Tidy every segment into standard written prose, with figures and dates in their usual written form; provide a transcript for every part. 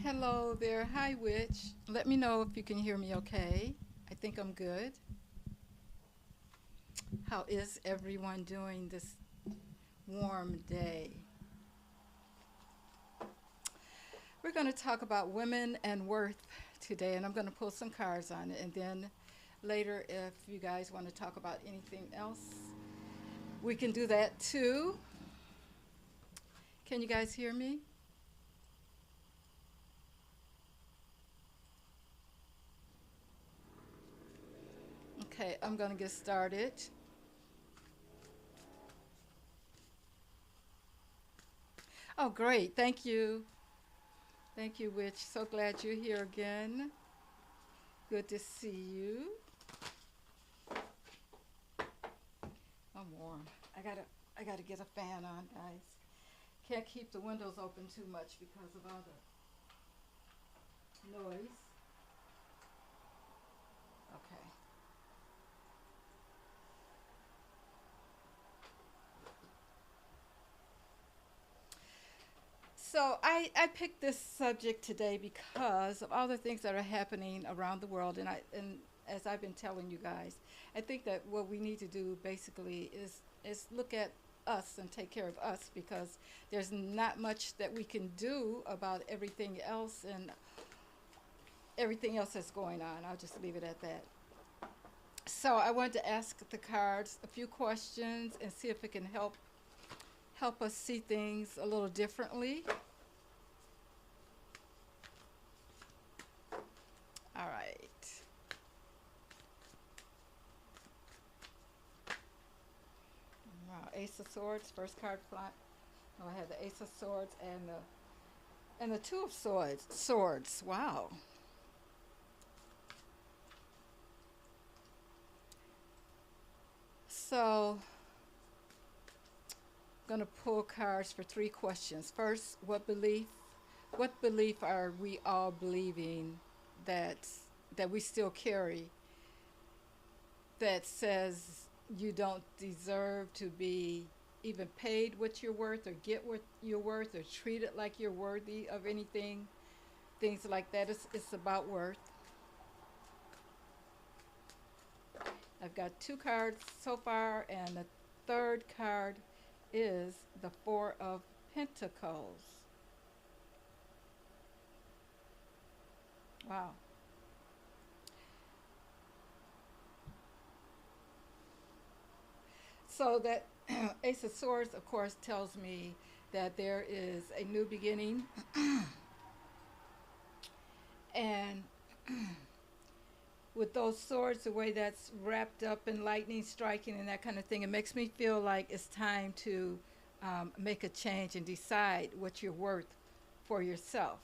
Hello there. Hi, Witch. Let me know if you can hear me okay. I think I'm good. How is everyone doing this warm day? We're going to talk about women and worth today, and I'm going to pull some cards on it. And then later, if you guys want to talk about anything else, we can do that too. Can you guys hear me? Okay, I'm going to get started. Oh, great. Thank you. Thank you, Witch. So glad you're here again. Good to see you. I'm warm. I gotta I gotta get a fan on, guys. Can't keep the windows open too much because of all the noise. Okay. So I picked this subject today because of all the things that are happening around the world, and as I've been telling you guys, I think that what we need to do basically is look at us and take care of us because there's not much that we can do about everything else that's going on. I'll just leave it at that. So I wanted to ask the cards a few questions and see if it can help us see things a little differently. All right. Wow, Ace of Swords, first card fly. Oh, I had the Ace of Swords and the Two of Swords. Swords. Wow. So I'm gonna pull cards for three questions. First, what belief are we all believing that that we still carry that says you don't deserve to be even paid what you're worth or get what you're worth or treated like you're worthy of anything, things like that. It's about worth. I've got two cards so far, and the third card is the Four of Pentacles. Wow. So that Ace of Swords, of course, tells me that there is a new beginning, and with those swords, the way that's wrapped up in lightning striking and that kind of thing, it makes me feel like it's time to make a change and decide what you're worth for yourself.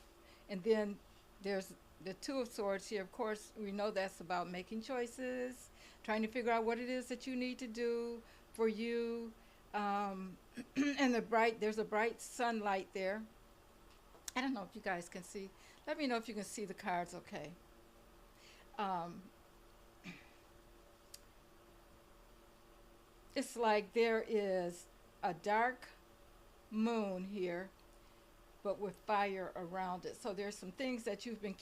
And then there's the Two of Swords here. Of course, we know that's about making choices, trying to figure out what it is that you need to do for you. Um, and there's a bright sunlight there. I don't know if you guys can see. Let me know if you can see the cards okay. Um, it's like there is a dark moon here, but with fire around it. So there's some things that you've been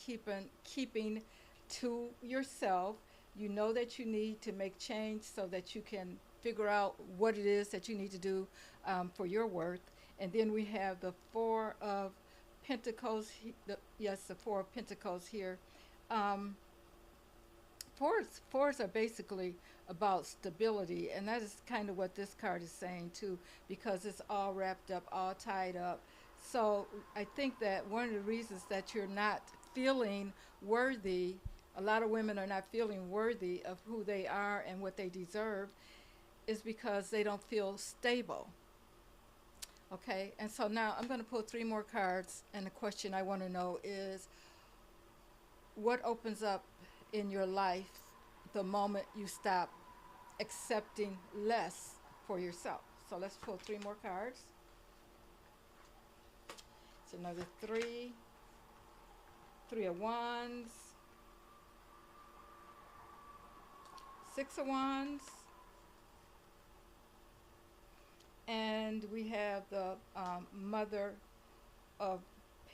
keeping to yourself. You know that you need to make change so that you can figure out what it is that you need to do for your worth. And then we have the Four of Pentacles. Yes, the Four of Pentacles here. Um, fours are basically about stability, and that is kind of what this card is saying too, because it's all wrapped up, all tied up. So I think that one of the reasons that you're not feeling worthy, a lot of women are not feeling worthy of who they are and what they deserve, is because they don't feel stable. Okay, and so now I'm going to pull three more cards, and the question I want to know is what opens up in your life the moment you stop accepting less for yourself. So let's pull three more cards. It's another Three of Wands, Six of Wands, and we have the Mother of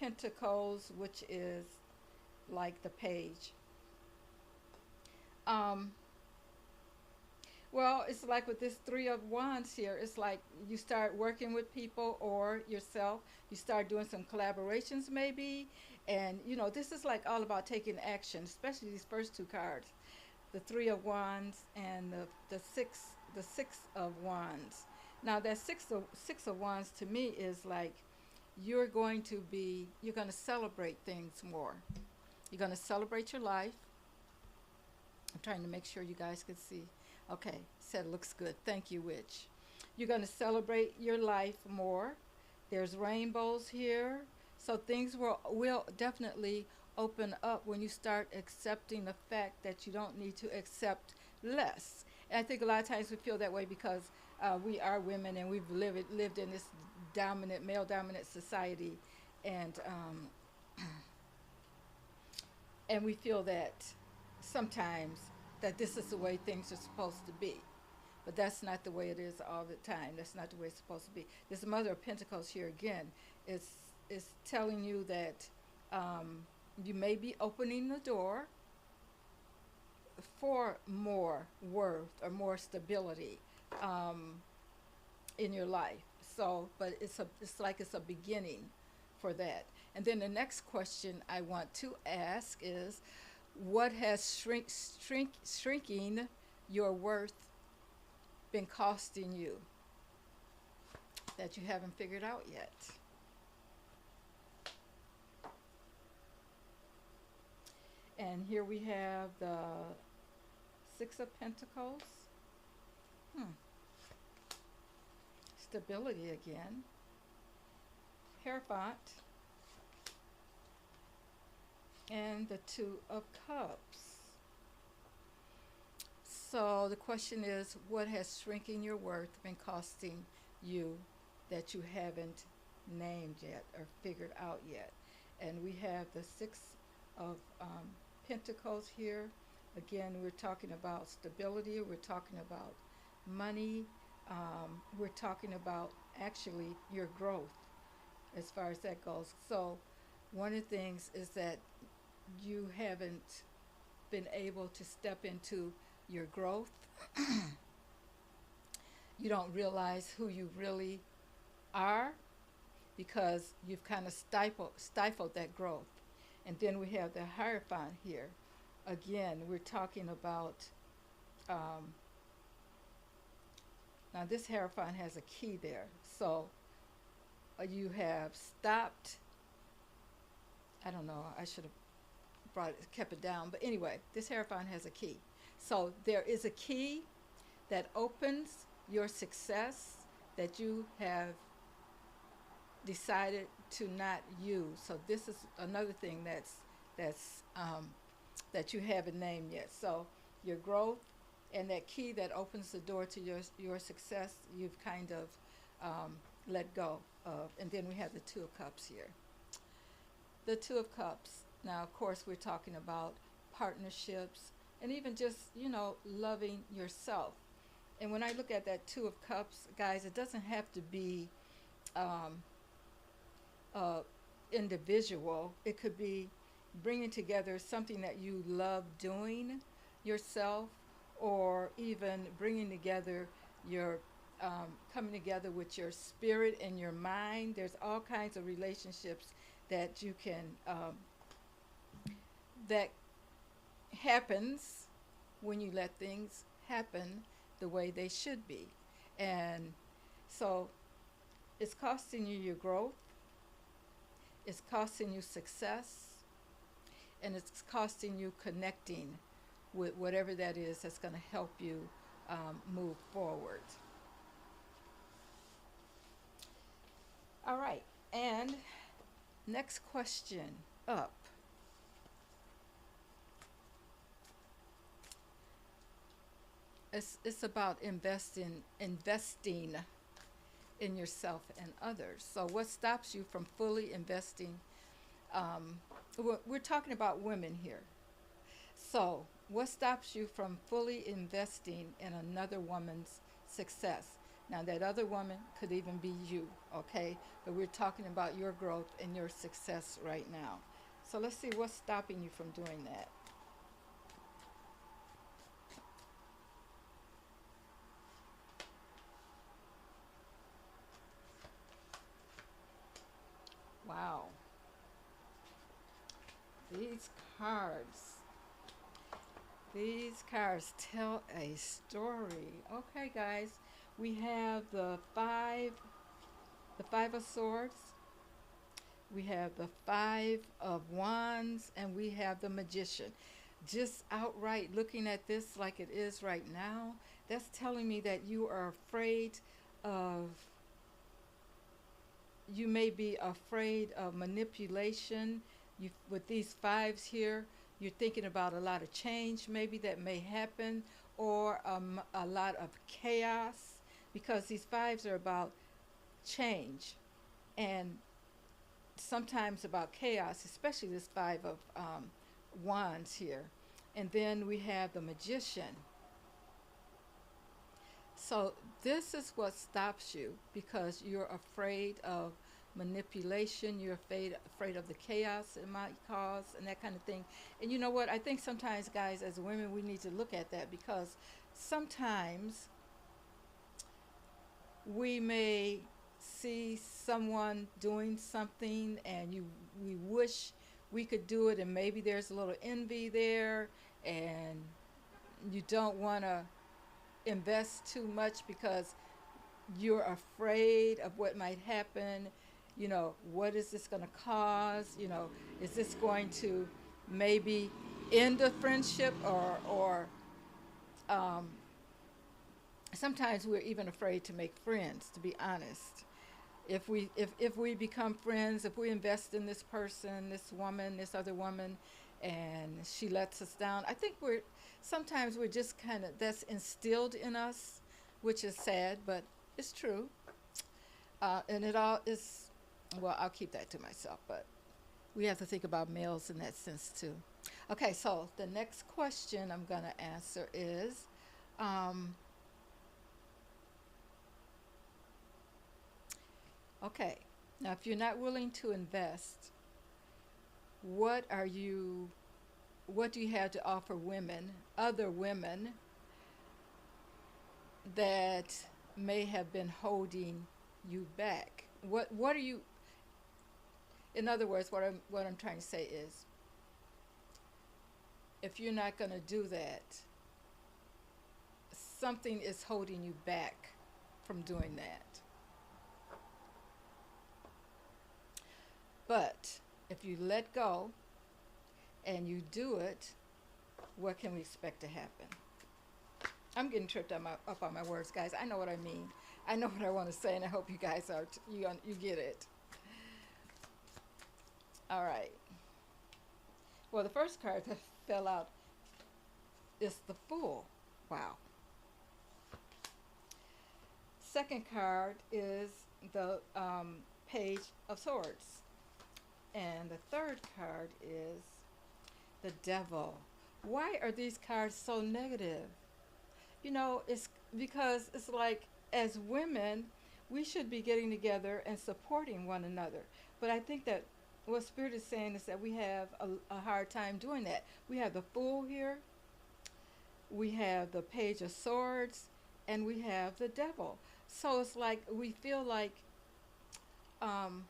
Pentacles, which is like the page. Um, well, it's like with this Three of Wands here, it's like you start working with people or yourself. You start doing some collaborations maybe. And, you know, this is like all about taking action, especially these first two cards, the Three of Wands and the Six of Wands. Now that Six of Wands to me is like you're going to celebrate things more. You're going to celebrate your life. I'm trying to make sure you guys can see. Okay, said looks good. Thank you, Witch. You're going to celebrate your life more. There's rainbows here. So things will definitely open up when you start accepting the fact that you don't need to accept less. And I think a lot of times we feel that way because we are women and we've lived in this male dominant society, and and we feel that sometimes that this is the way things are supposed to be. But that's not the way it is all the time. That's not the way it's supposed to be. This Mother of Pentacles here again is telling you that you may be opening the door for more worth or more stability in your life. So, but it's like it's a beginning for that. And then the next question I want to ask is, what has shrinking your worth been costing you that you haven't figured out yet? And here we have the Six of Pentacles. Stability again. Hierophant. And the Two of Cups. So the question is, what has shrinking your worth been costing you that you haven't named yet or figured out yet? And we have the Six of Pentacles here. Again, we're talking about stability. We're talking about money. We're talking about actually your growth as far as that goes. So one of the things is that you haven't been able to step into your growth. You don't realize who you really are because you've kind of stifled that growth. And then we have the Hierophant here. Again, we're talking about, now this Hierophant has a key there. So you have stopped, I don't know, I should have kept it down. But anyway, this Hierophant has a key. So there is a key that opens your success that you have decided to not use. So this is another thing that you haven't named yet. So your growth and that key that opens the door to your success, you've kind of let go of. And then we have the Two of Cups here. The Two of Cups. Now, of course, we're talking about partnerships and even just, you know, loving yourself. And when I look at that Two of Cups, guys, it doesn't have to be individual. It could be bringing together something that you love doing yourself, or even bringing together your coming together with your spirit and your mind. There's all kinds of relationships that you can that happens when you let things happen the way they should be. And so it's costing you your growth, it's costing you success, and it's costing you connecting with whatever that is that's going to help you move forward. All right, and next question up. It's about investing in yourself and others. So what stops you from fully investing? We're talking about women here. So what stops you from fully investing in another woman's success? Now, that other woman could even be you, okay? But we're talking about your growth and your success right now. So let's see what's stopping you from doing that. Wow. These cards. These cards tell a story. Okay, guys. We have the five of swords, we have the five of wands, and we have the magician. Just outright looking at this like it is right now, that's telling me that you are afraid of, you may be afraid of manipulation. You, with these fives here, you're thinking about a lot of change maybe that may happen, or a lot of chaos, because these fives are about change and sometimes about chaos, especially this five of wands here. And then we have the magician. So this is what stops you, because you're afraid of manipulation, you're afraid of the chaos it might cause and that kind of thing. And you know what? I think sometimes, guys, as women, we need to look at that, because sometimes we may see someone doing something and we wish we could do it, and maybe there's a little envy there, and you don't want to invest too much because you're afraid of what might happen. You know, what is this going to cause? You know, is this going to maybe end a friendship, or um, sometimes we're even afraid to make friends, to be honest. If we become friends, if we invest in this person, this woman, this other woman, and she lets us down, I think sometimes we're just kind of, that's instilled in us, which is sad, but it's true. And it all is, well, I'll keep that to myself, but we have to think about males in that sense too. Okay, so the next question I'm going to answer is, um, okay, now if you're not willing to invest, what are you, what do you have to offer women, other women, that may have been holding you back? What are you, in other words, what I'm trying to say is, if you're not going to do that, something is holding you back from doing that. But if you let go and you do it, what can we expect to happen? I'm getting tripped up on my words, guys. I know what I mean. I know what I want to say, and I hope you guys are you get it. All right. Well, the first card that fell out is the Fool. Wow. Second card is the Page of Swords. And the third card is the Devil. Why are these cards so negative? You know, it's because it's like, as women, we should be getting together and supporting one another. But I think that what Spirit is saying is that we have a hard time doing that. We have the Fool here, we have the Page of Swords, and we have the Devil. So it's like we feel like um,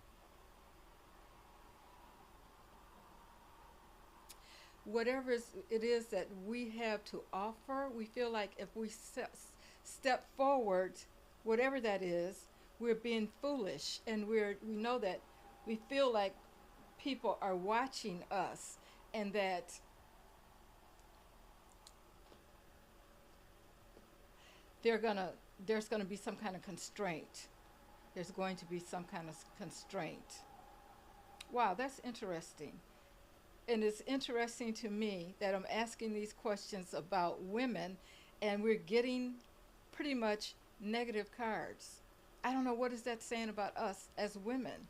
whatever it is that we have to offer, we feel like if we step forward, whatever that is, we're being foolish, and we know that we feel like people are watching us, and that there's gonna be some kind of constraint. There's going to be some kind of constraint. Wow, that's interesting. And it's interesting to me that I'm asking these questions about women, and we're getting pretty much negative cards. I don't know, what is that saying about us as women?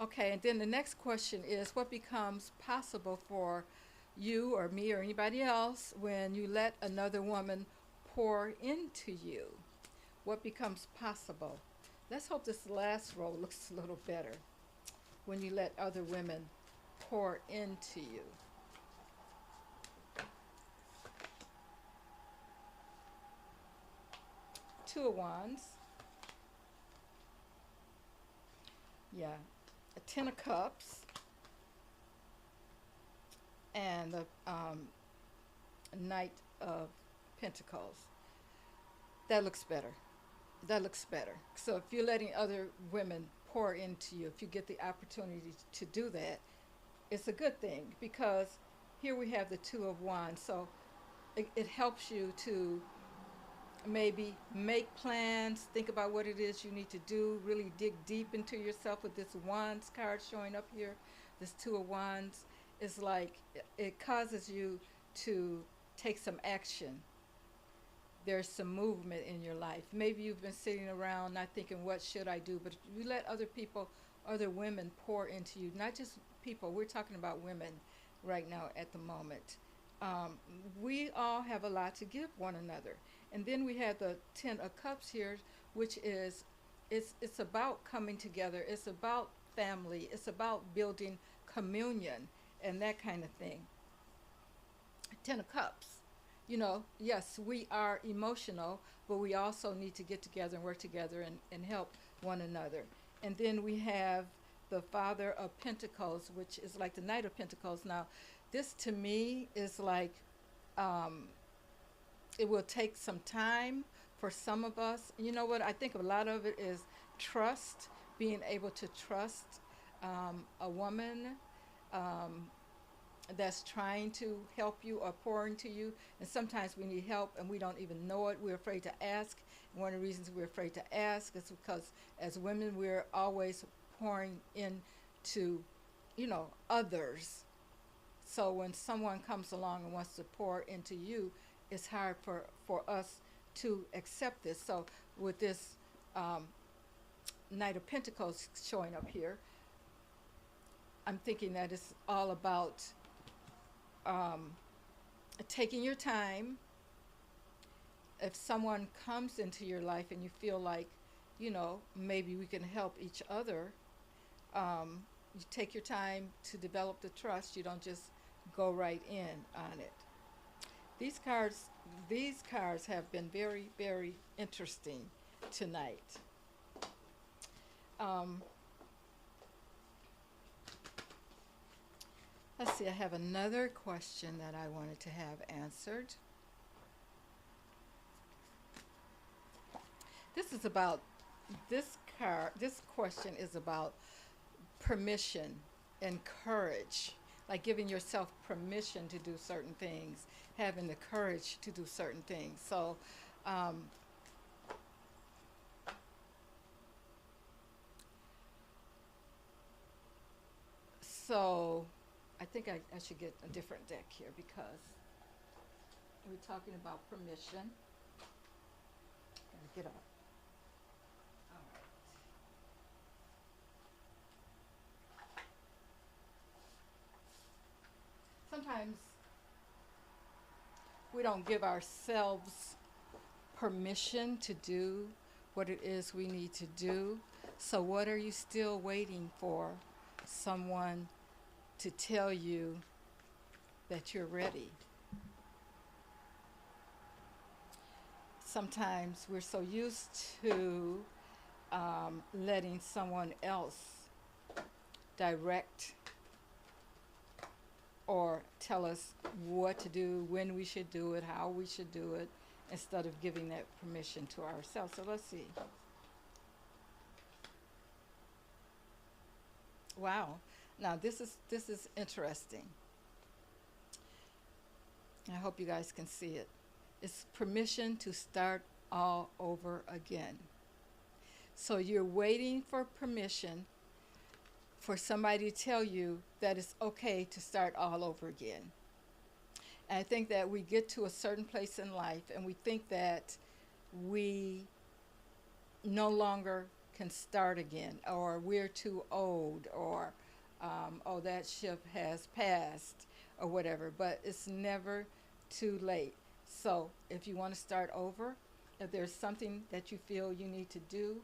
Okay, and then the next question is, what becomes possible for you or me or anybody else when you let another woman pour into you? what becomes possible. Let's hope this last row looks a little better when you let other women pour into you. Two of Wands. Yeah. A Ten of Cups. And the Knight of Pentacles. That looks better. That looks better. So if you're letting other women pour into you, if you get the opportunity to do that, it's a good thing, because here we have the Two of Wands. So it helps you to maybe make plans, think about what it is you need to do, really dig deep into yourself with this Wands card showing up here. This Two of Wands is like, it causes you to take some action. There's some movement in your life. Maybe you've been sitting around not thinking, what should I do? But you let other people, other women pour into you, not just people. We're talking about women right now at the moment. We all have a lot to give one another. And then we have the Ten of Cups here, which is, it's about coming together. It's about family. It's about building communion and that kind of thing. Ten of Cups. You know, yes, we are emotional, but we also need to get together and work together and help one another. And then we have the Father of Pentacles, which is like the Knight of Pentacles. Now, this to me is like, it will take some time for some of us. You know what? I think a lot of it is trust, being able to trust a woman that's trying to help you or pour into you. And sometimes we need help and we don't even know it. We're afraid to ask. And one of the reasons we're afraid to ask is because as women, we're always pouring into, you know, others. So when someone comes along and wants to pour into you, it's hard for us to accept this. So with this Knight of Pentacles showing up here, I'm thinking that it's all about taking your time. If someone comes into your life and you feel like, you know, maybe we can help each other, you take your time to develop the trust. You don't just go right in on it. These cards have been very, very interesting tonight. Let's see, I have another question that I wanted to have answered. This is about, this question is about permission and courage, like giving yourself permission to do certain things, having the courage to do certain things. So, I think I should get a different deck here because we're talking about permission. Gotta get up. All right. Sometimes we don't give ourselves permission to do what it is we need to do. So what are you still waiting for? Someone to tell you that you're ready. Sometimes we're so used to letting someone else direct or tell us what to do, when we should do it, how we should do it, instead of giving that permission to ourselves. So let's see. Wow. Now this is interesting. I hope you guys can see it. It's permission to start all over again. So you're waiting for permission for somebody to tell you that it's okay to start all over again. And I think that we get to a certain place in life and we think that we no longer can start again, or we're too old, or oh, that ship has passed, or whatever. But it's never too late. So if you want to start over, If there's something that you feel you need to do,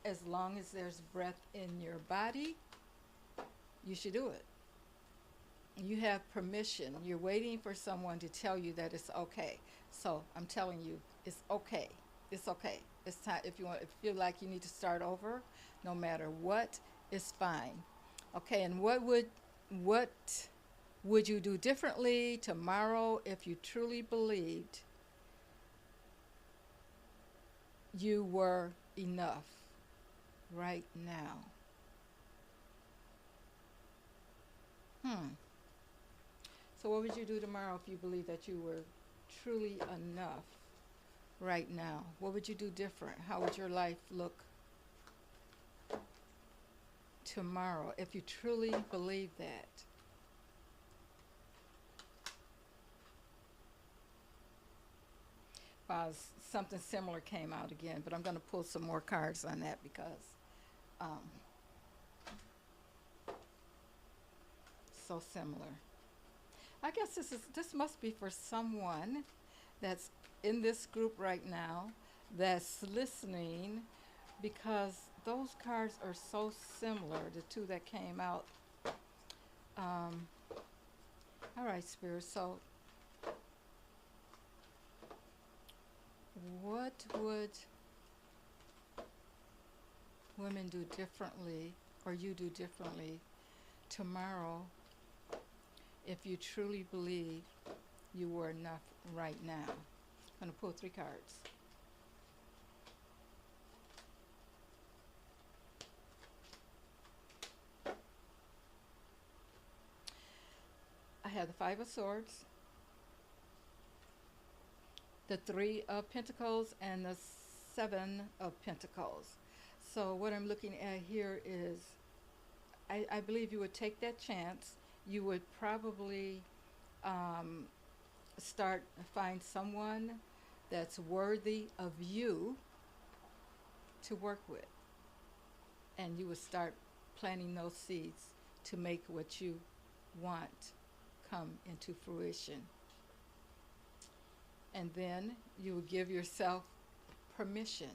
as long as there's breath in your body, you should do it. You have permission. You're waiting for someone to tell you that it's okay. So I'm telling you, it's okay. It's okay. It's time. If you want, if you feel like you need to start over, no matter what, it's fine. Okay. And what would you do differently tomorrow if you truly believed you were enough right now? Hmm. So what would you do tomorrow if you believe that you were truly enough right now? What would you do different? How would your life look tomorrow if you truly believe that? Wow, something similar came out again, but I'm going to pull some more cards on that because um, so similar. I guess this must be for someone that's in this group right now that's listening, because those cards are so similar, the two that came out. Um, all right, Spirit. So, what would women do differently, or you do differently tomorrow if you truly believe you were enough right now? I'm going to pull three cards. I have the Five of Swords, the Three of Pentacles, and the Seven of Pentacles. So what I'm looking at here is, I believe you would take that chance. You would probably find someone that's worthy of you to work with. And you would start planting those seeds to make what you want come into fruition. And then you will give yourself permission.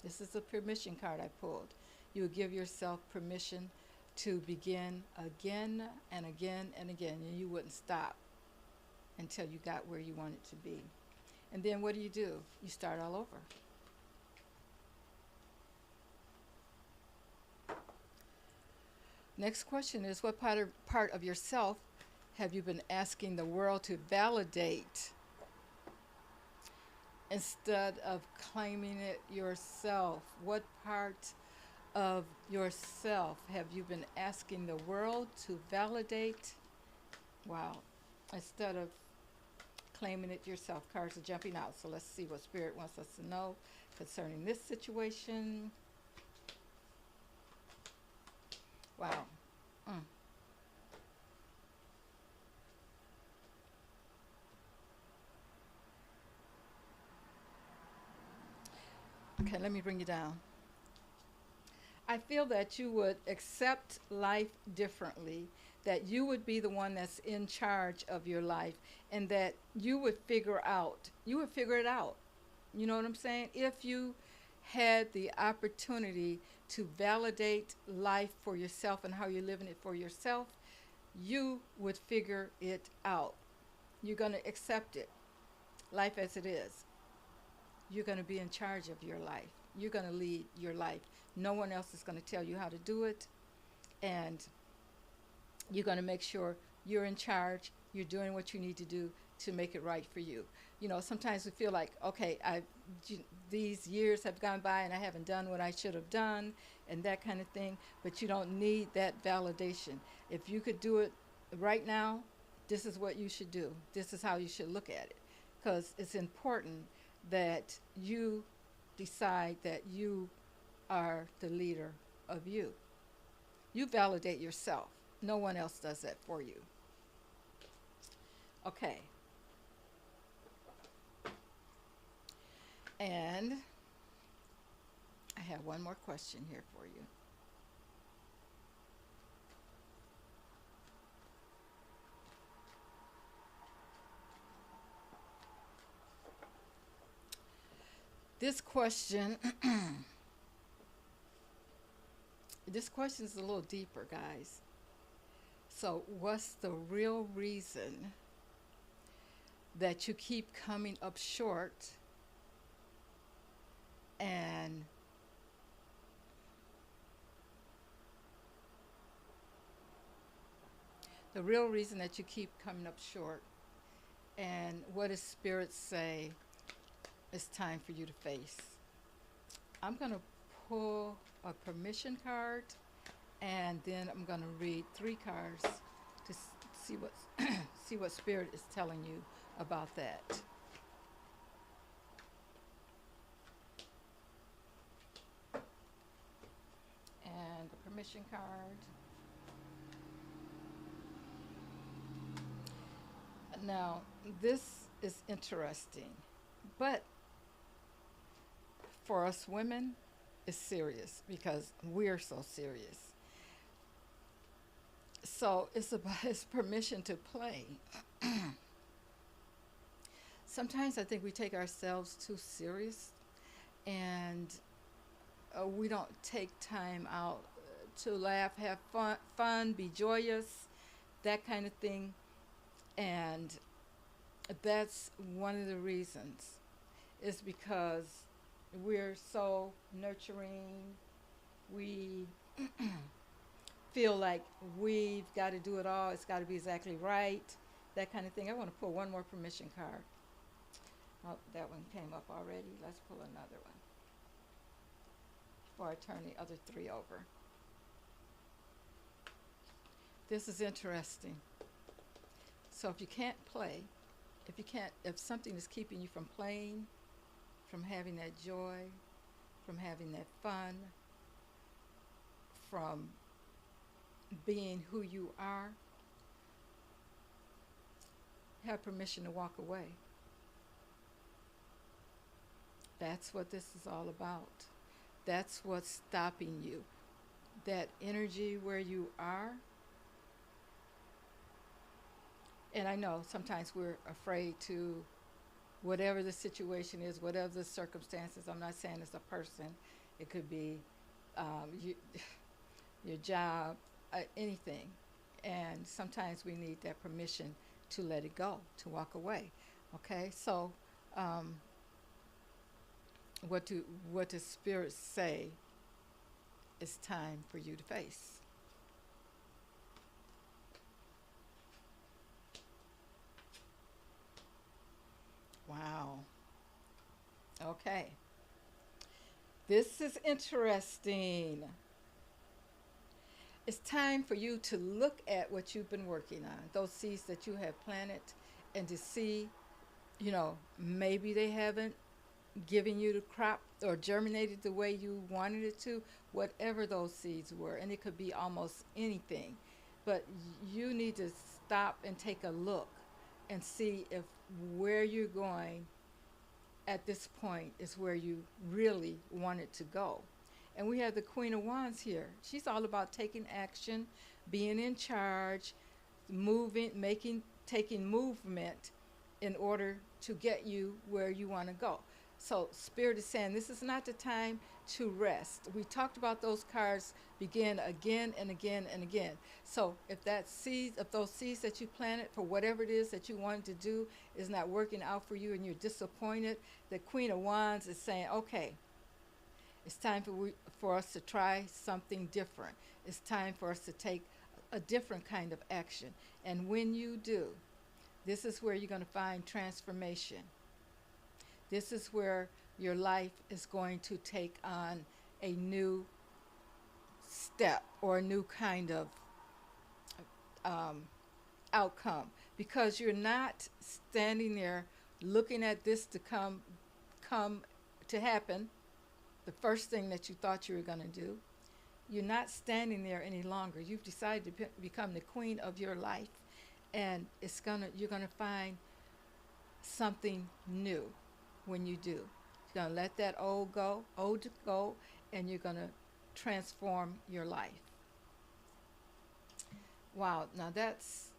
This is a permission card I pulled. You will give yourself permission to begin again and again and again, and you wouldn't stop until you got where you wanted to be. And then what do? You start all over. Next question is, what part of yourself have you been asking the world to validate instead of claiming it yourself? What part of yourself have you been asking the world to validate? Wow. Instead of claiming it yourself. Cards are jumping out. So let's see what Spirit wants us to know concerning this situation. Wow. Mm. Okay, let me bring you down. I feel that you would accept life differently, that you would be the one that's in charge of your life, and that you would figure it out. You know what I'm saying? If you had the opportunity to validate life for yourself and how you're living it for yourself, you would figure it out. You're going to accept it, life as it is. You're going to be in charge of your life. You're going to lead your life. No one else is going to tell you how to do it. And you're going to make sure you're in charge. You're doing what you need to do to make it right for you. You know, sometimes we feel like, okay, these years have gone by and I haven't done what I should have done and that kind of thing. But you don't need that validation. If you could do it right now, this is what you should do. This is how you should look at it. Because it's important that you decide that you are the leader of you. You validate yourself. No one else does that for you. Okay. And I have one more question here for you. This question, this question is a little deeper, guys. So, what's the real reason that you keep coming up short, and the real reason that you keep coming up short, and what does Spirit say it's time for you to face? I'm going to pull a permission card, and then I'm going to read three cards to see what see what Spirit is telling you about that. And the permission card. Now, this is interesting, but for us women, it's serious because we're so serious. So it's about his permission to play. Sometimes I think we take ourselves too serious, and we don't take time out to laugh, have fun, be joyous, that kind of thing. And that's one of the reasons, is because we're so nurturing. We feel like we've got to do it all. It's got to be exactly right, that kind of thing. I want to pull one more permission card. Oh, that one came up already. Let's pull another one before I turn the other three over. This is interesting. So if you can't play, if something is keeping you from playing, from having that joy, from having that fun, from being who you are, have permission to walk away. That's what this is all about. That's what's stopping you. That energy where you are. And I know sometimes we're afraid to, whatever the situation is, whatever the circumstances, I'm not saying it's a person, it could be you, your job, anything. And sometimes we need that permission to let it go, to walk away. Okay, so what does Spirit say it's time for you to face? Wow. Okay. This is interesting. It's time for you to look at what you've been working on, those seeds that you have planted, and to see, maybe they haven't given you the crop or germinated the way you wanted it to, whatever those seeds were. And it could be almost anything. But you need to stop and take a look and see if where you're going at this point is where you really want it to go. And we have the Queen of Wands here. She's all about taking action, being in charge, taking movement in order to get you where you want to go. So Spirit is saying this is not the time to rest. We talked about those cards begin again and again and again. So if those seeds that you planted for whatever it is that you wanted to do is not working out for you and you're disappointed, the Queen of Wands is saying, okay, it's time for us to try something different. It's time for us to take a different kind of action. And when you do, this is where you're going to find transformation. This is where your life is going to take on a new step or a new kind of outcome, because you're not standing there looking at this to come to happen, the first thing that you thought you were going to do. You're not standing there any longer. You've decided to become the queen of your life, and you're going to find something new when you do. You're going to let that old go, and you're going to transform your life. Wow, now that's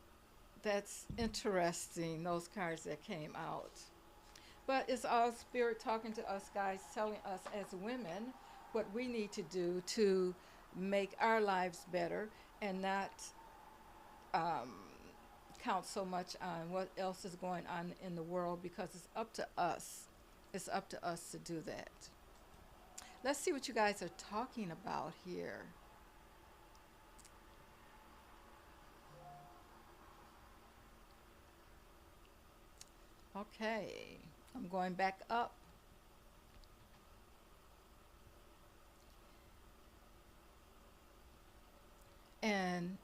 interesting, those cards that came out. But it's all spirit talking to us guys, telling us as women what we need to do to make our lives better and not um, count so much on what else is going on in the world because it's up to us. It's up to us to do that. Let's see what you guys are talking about here. Okay, I'm going back up. And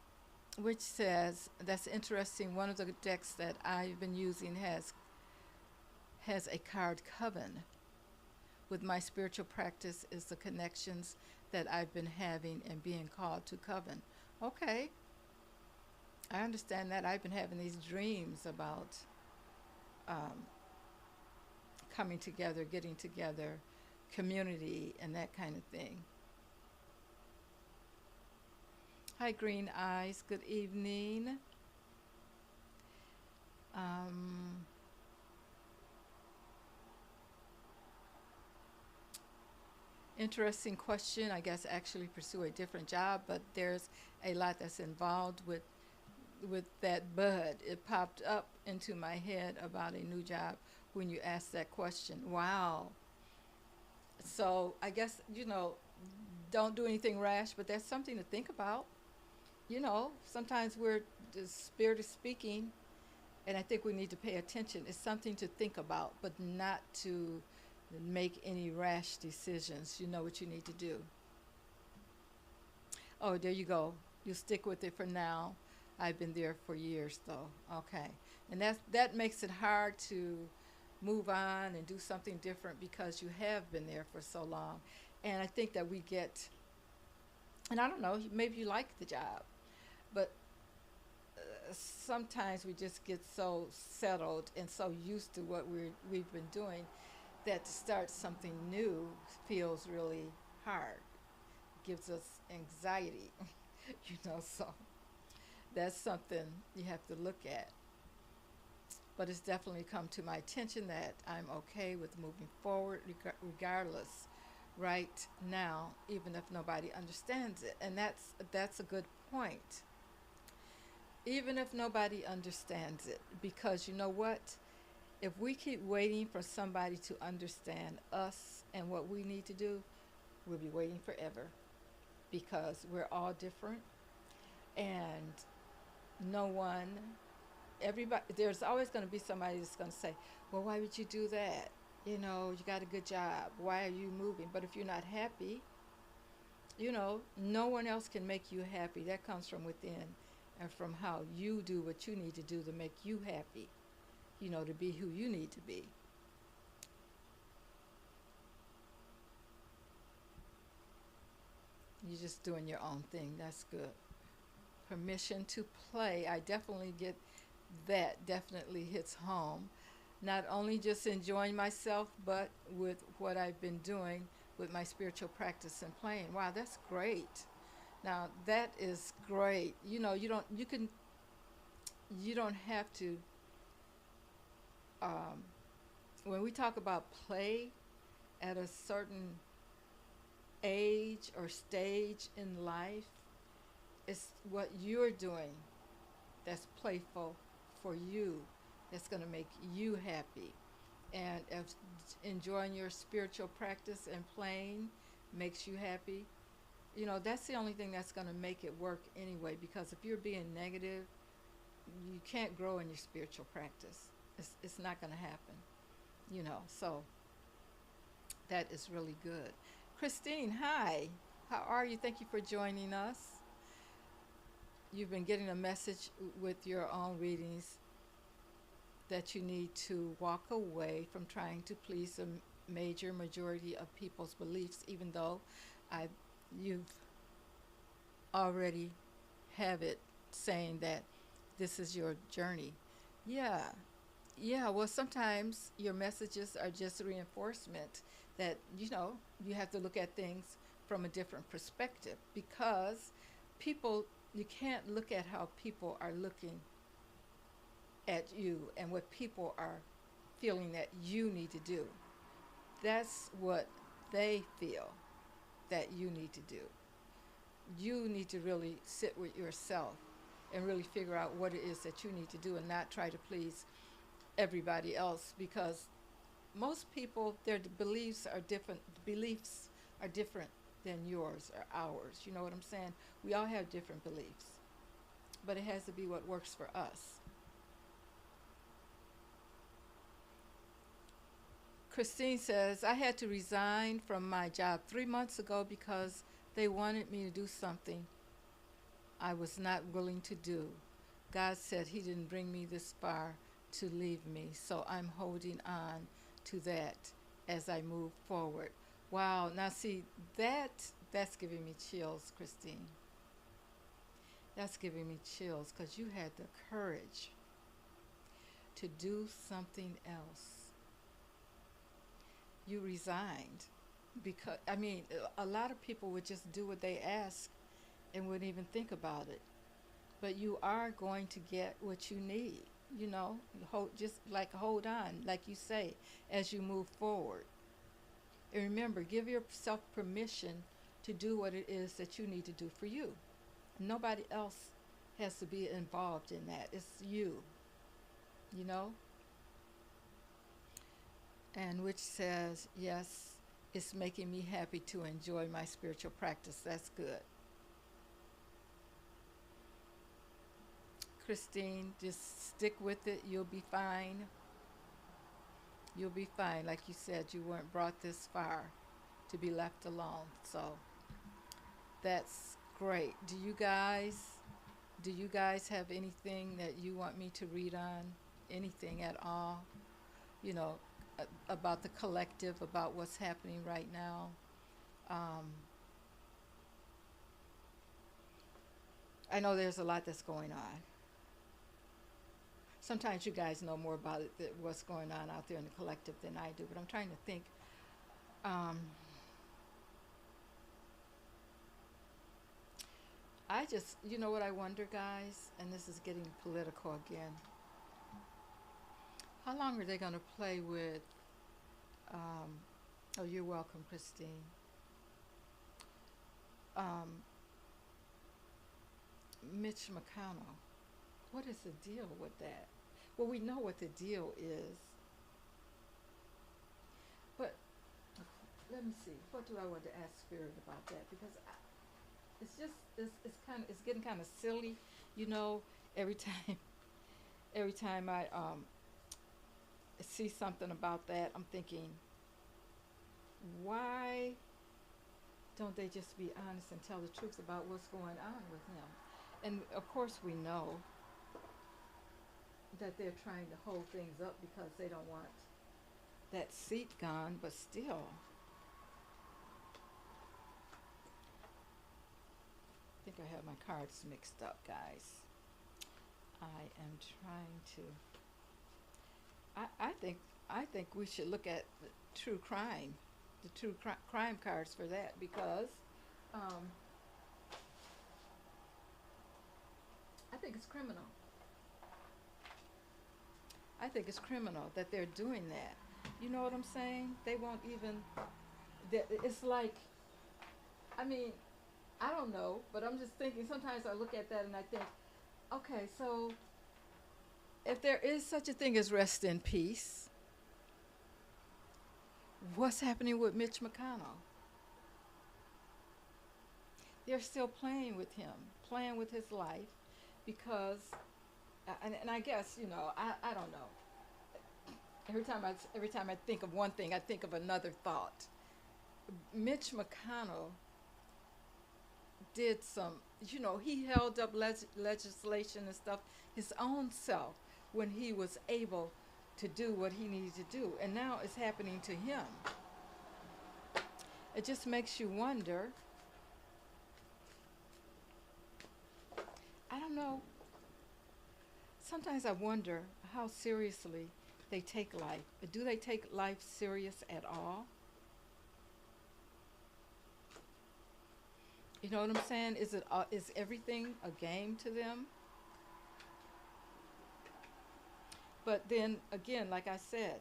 which says, that's interesting. One of the decks that I've been using has a card coven. With my spiritual practice is the connections that I've been having and being called to coven. Okay, I understand that. I've been having these dreams about um, coming together, getting together, community, and that kind of thing. Hi, Green Eyes. Good evening. Um, Interesting question. I guess actually pursue a different job, but there's a lot that's involved with that bud. It popped up into my head about a new job when you asked that question. Wow. So I guess, don't do anything rash, but that's something to think about. Sometimes the spirit is speaking, and I think we need to pay attention. It's something to think about, but not to make any rash decisions. You know what you need to do. Oh, there you go. You stick with it for now. I've been there for years, though. Okay, and that makes it hard to move on and do something different because you have been there for so long. And I think that we get, and I don't know, maybe you like the job, but sometimes we just get so settled and so used to what we've been doing that to start something new feels really hard. Gives us anxiety, so that's something you have to look at. But it's definitely come to my attention that I'm okay with moving forward regardless right now, even if nobody understands it. And that's a good point. Even if nobody understands it, because you know what? If we keep waiting for somebody to understand us and what we need to do, we'll be waiting forever because we're all different and no one, everybody, there's always going to be somebody that's going to say, well, why would you do that? You got a good job. Why are you moving? But if you're not happy, no one else can make you happy. That comes from within and from how you do what you need to do to make you happy, to be who you need to be. You're just doing your own thing. That's good. Permission to play. I definitely get that. Definitely hits home. Not only just enjoying myself, but with what I've been doing with my spiritual practice and playing. Wow, that's great. Now that is great. You don't have to. Um, when we talk about play at a certain age or stage in life, it's what you're doing that's playful for you, that's going to make you happy. And if enjoying your spiritual practice and playing makes you happy, that's the only thing that's going to make it work anyway. Because if you're being negative, you can't grow in your spiritual practice. It's not going to happen. So that is really good. Christine, hi. How are you? Thank you for joining us. You've been getting a message with your own readings that you need to walk away from trying to please a major majority of people's beliefs, even though you've already have it saying that this is your journey. Yeah, yeah. Well, sometimes your messages are just reinforcement that you have to look at things from a different perspective because people you can't look at how people are looking at you and what people are feeling that you need to do. That's what they feel that you need to do. You need to really sit with yourself and really figure out what it is that you need to do and not try to please everybody else, because most people, their beliefs are different. Beliefs are different than yours or ours. You know what I'm saying? We all have different beliefs, but it has to be what works for us. Christine says, I had to resign from my job 3 months ago because they wanted me to do something I was not willing to do. God said He didn't bring me this far to leave me, so I'm holding on to that as I move forward. Wow, now see, that's giving me chills, Christine. That's giving me chills because you had the courage to do something else. You resigned because, I mean, a lot of people would just do what they ask and wouldn't even think about it. But you are going to get what you need, you know, just like hold on, like you say, as you move forward. And remember, give yourself permission to do what it is that you need to do for you. Nobody else has to be involved in that. It's you, you know? And which says, yes, it's making me happy to enjoy my spiritual practice. That's good. Christine, just stick with it. You'll be fine. You'll be fine. Like you said, you weren't brought this far to be left alone. So that's great. Do you guys have anything that you want me to read on? Anything at all? You know, about the collective, about what's happening right now? Um, I know there's a lot that's going on. Sometimes you guys know more about it, what's going on out there in the collective than I do, but I'm trying to think. Um, I just, you know what I wonder, guys, and this is getting political again. How long are they going to play with, um, oh, you're welcome, Christine. Um, Mitch McConnell. What is the deal with that? Well, we know what the deal is, but let me see. What do I want to ask Spirit about that? Because it's just it's getting kind of silly, you know. Every time every time I see something about that, I'm thinking, why don't they just be honest and tell the truth about what's going on with him? And of course, we know that they're trying to hold things up because they don't want that seat gone, but still. I think I have my cards mixed up, guys. I am trying to. I think we should look at the true crime, the true crime cards for that, because um, I think it's criminal. I think it's criminal that they're doing that. You know what I'm saying? They won't even. It's like, I mean, I don't know, but I'm just thinking. Sometimes I look at that and I think, okay, so if there is such a thing as rest in peace, what's happening with Mitch McConnell? They're still playing with him, playing with his life, because, and I guess, you know, I don't know. Every time I think of one thing, I think of another thought. Mitch McConnell did some, you know, he held up legislation and stuff his own self when he was able to do what he needed to do, and now it's happening to him. It just makes you wonder. I don't know. Sometimes I wonder how seriously they take life. Do they take life serious at all? You know what I'm saying? Is everything a game to them? But then again, like I said,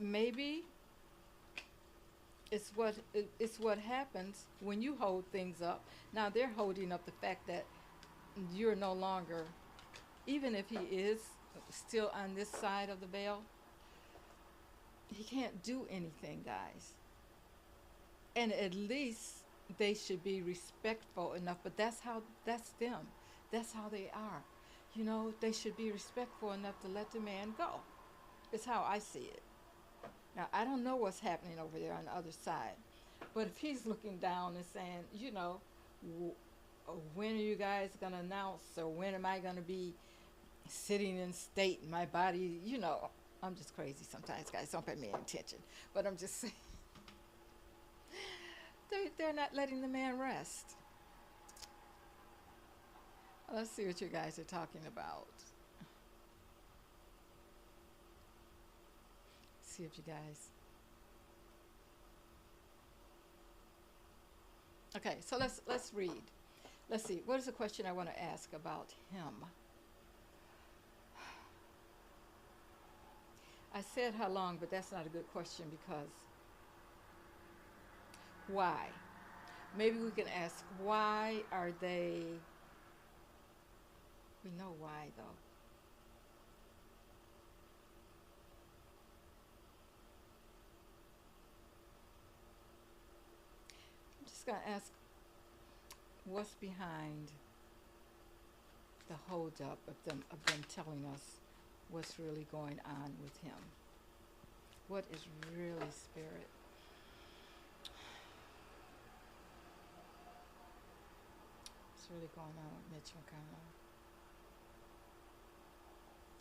maybe it's what happens when you hold things up. Now they're holding up the fact that you're no longer, even if he is still on this side of the veil, he can't do anything, guys. And at least they should be respectful enough. But that's them. That's how they are. You know, they should be respectful enough to let the man go. It's how I see it. Now, I don't know what's happening over there on the other side. But if he's looking down and saying, you know, when are you guys going to announce, or when am I going to be sitting in state in my body? You know, I'm just crazy sometimes, guys. Don't pay me any attention. But I'm just saying, they're not letting the man rest. Let's see what you guys are talking about. See if you guys. Okay, so let's read. Let's see. What is the question I want to ask about him? I said how long, but that's not a good question because why? Maybe we can ask why are they. We know why though. I'm just gonna ask what's behind the holdup of them telling us what's really going on with him. What is really spirit? What's really going on with Mitch McConnell?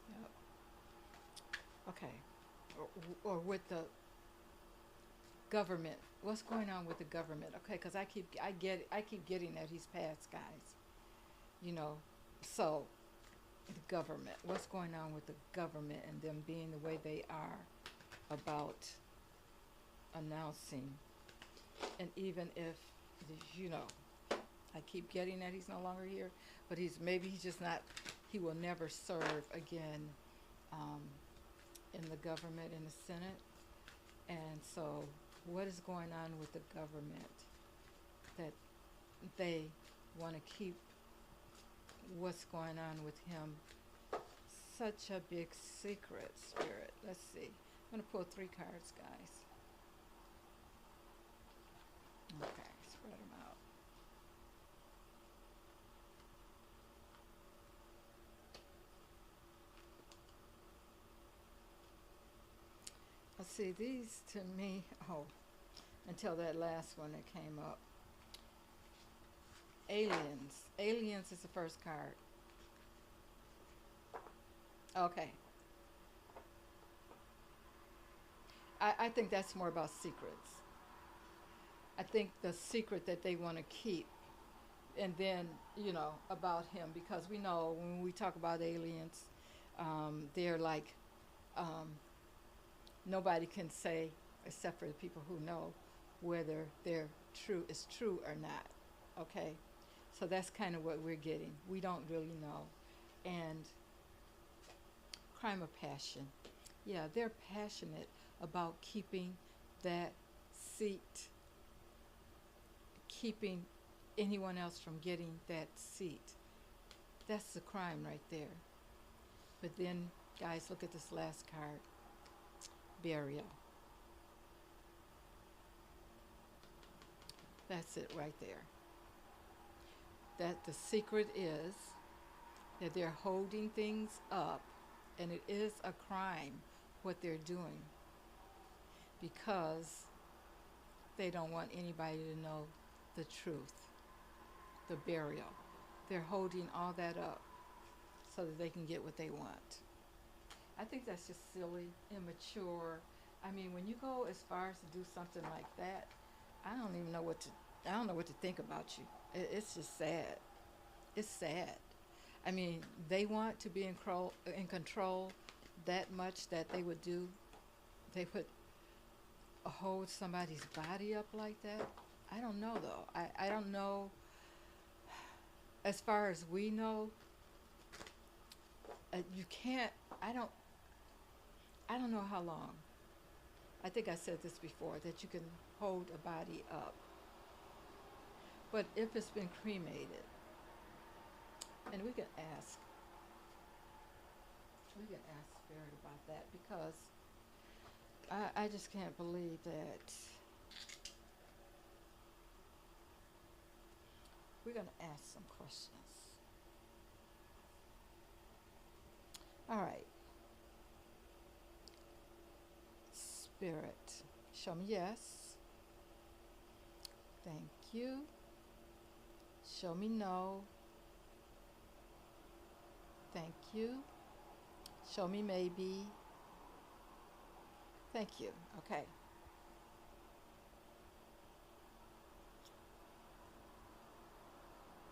Yep. Okay. Or with the government. What's going on with the government? Okay, because I keep getting that he's passed, guys. You know, so the government. What's going on with the government and them being the way they are about announcing, and even if you know, I keep getting that he's no longer here, but he's just not. He will never serve again um, in the government, in the Senate. And so what is going on with the government that they want to keep what's going on with him such a big secret, spirit? Let's see. I'm going to pull 3 cards, guys. Okay, spread them out. Let's see, these to me, until that last one that came up. Aliens. Aliens is the first card. Okay. I think that's more about secrets. I think the secret that they want to keep, and then, you know, about him, because we know when we talk about aliens, they're like, nobody can say, except for the people who know, whether they're true is true or not. Okay, so that's kind of what we're getting. We don't really know. And crime of passion. Yeah, they're passionate about keeping that seat, keeping anyone else from getting that seat. That's the crime right there. But then, guys, look at this last card. Burial. That's it right there. That the secret is that they're holding things up, and it is a crime what they're doing, because they don't want anybody to know the truth. The burial. They're holding all that up so that they can get what they want. I think that's just silly, immature. I mean, when you go as far as to do something like that, I don't even know what to think about you. It's just sad. It's sad. I mean, they want to be in control that much that they would hold somebody's body up like that. I don't know though. I don't know. As far as we know, You can't. I don't. I don't know how long. I think I said this before that you can hold a body up, but if it's been cremated, and we can ask Spirit about that because I just can't believe that we're gonna ask some questions. All right, Spirit, show me yes. Thank you. Show me no. Thank you. Show me maybe. Thank you. Okay.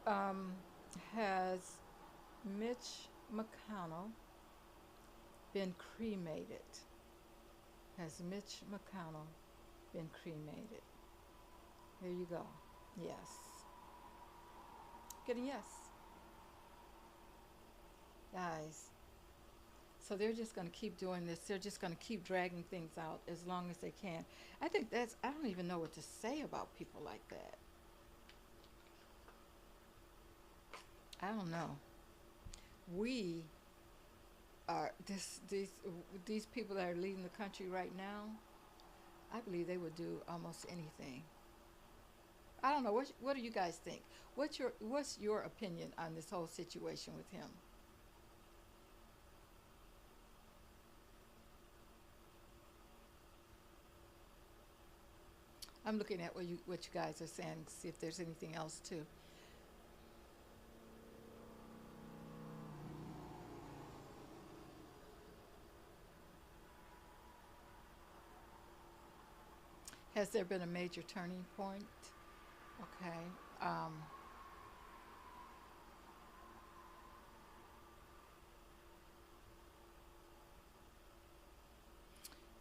Um, has Mitch McConnell been cremated? Has Mitch McConnell been cremated? Here you go. Yes. Get a yes. Guys, so they're just going to keep doing this. They're just going to keep dragging things out as long as they can. I think I don't even know what to say about people like that. I don't know. We are, these people that are leading the country right now, I believe they would do almost anything. I don't know. What do you guys think? What's your opinion on this whole situation with him? I'm looking at what you guys are saying, see if there's anything else too. Has there been a major turning point? Okay. Um,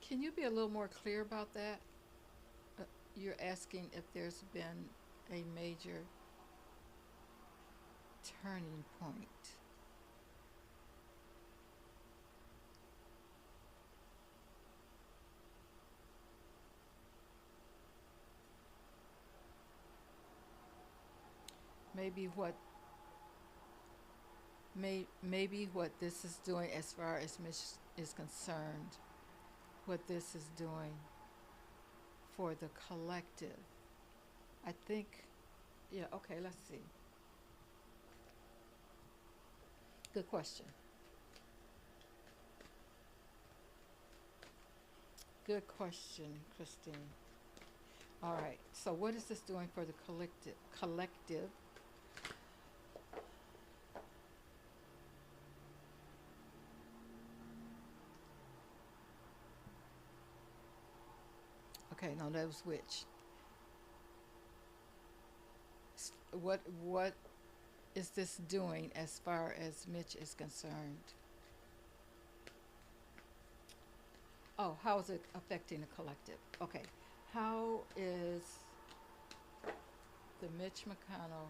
can you be a little more clear about that? Uh, you're asking if there's been a major turning point. Maybe maybe what this is doing as far as Mitch is concerned, what this is doing for the collective. I think, yeah, okay, let's see. Good question. Good question, Christine. All right. So what is this doing for the collective? Okay, no, that was which. What is this doing as far as Mitch is concerned? Oh, how is it affecting the collective? Okay. How is the Mitch McConnell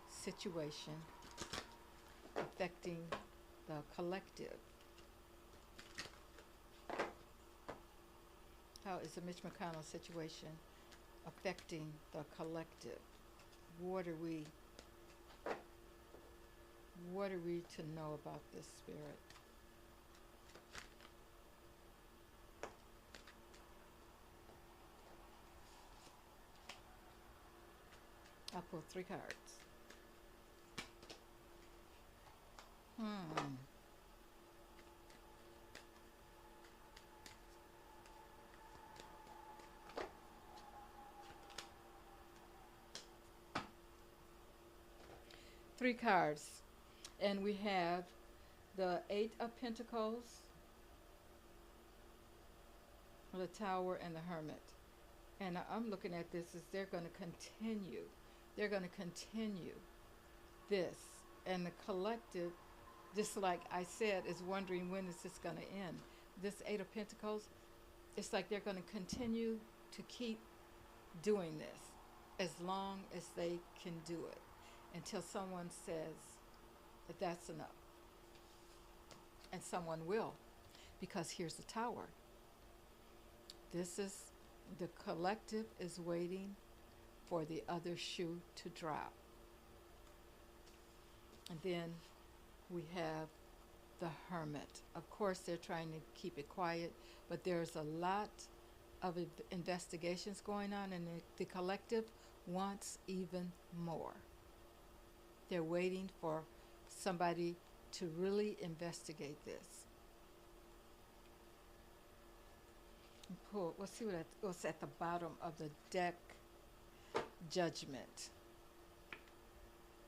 situation affecting the collective? How is the Mitch McConnell situation affecting the collective? What are we what are we to know about this, Spirit? I'll pull 3 cards. Hmm. 3 cards. And we have the 8 of Pentacles, the Tower, and the Hermit. And I'm looking at this as they're going to continue. They're going to continue this. And the collective, just like I said, is wondering when is this going to end. This 8 of Pentacles, it's like they're going to continue to keep doing this as long as they can do it until someone says that that's enough. and someone will, because here's the tower. This is the collective is waiting for the other shoe to drop. And then we have the hermit. Of course, they're trying to keep it quiet, but there's a lot of investigations going on, and the collective wants even more. They're waiting for somebody to really investigate this. Cool. Let's see what's at the bottom of the deck. Judgment.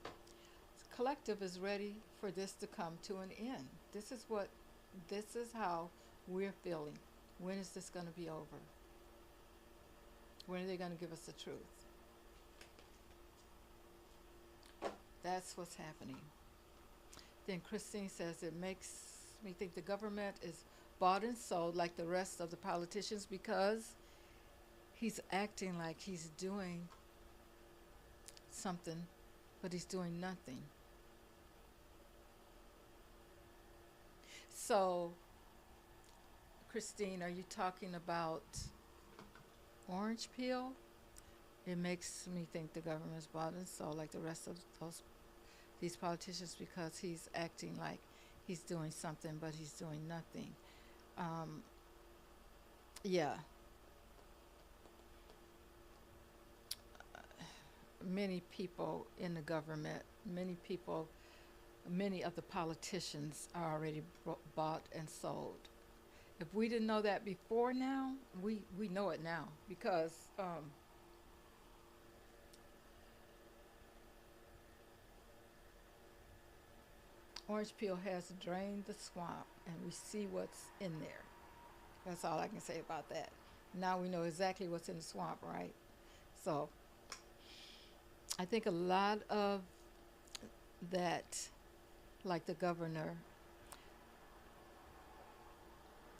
The collective is ready for this to come to an end. This is how we're feeling. When is this going to be over? When are they going to give us the truth? That's what's happening. Then Christine says, it makes me think the government is bought and sold like the rest of the politicians, because he's acting like he's doing something, but he's doing nothing. So, Christine, are you talking about orange peel? It makes me think the government is bought and sold like the rest of these politicians, because he's acting like he's doing something, but he's doing nothing. Yeah. Many people in the government, many of the politicians are already bought and sold. If we didn't know that before now, we know it now, because orange peel has drained the swamp, and we see what's in there. That's all I can say about that. Now we know exactly what's in the swamp, right? So I think a lot of that, like the governor,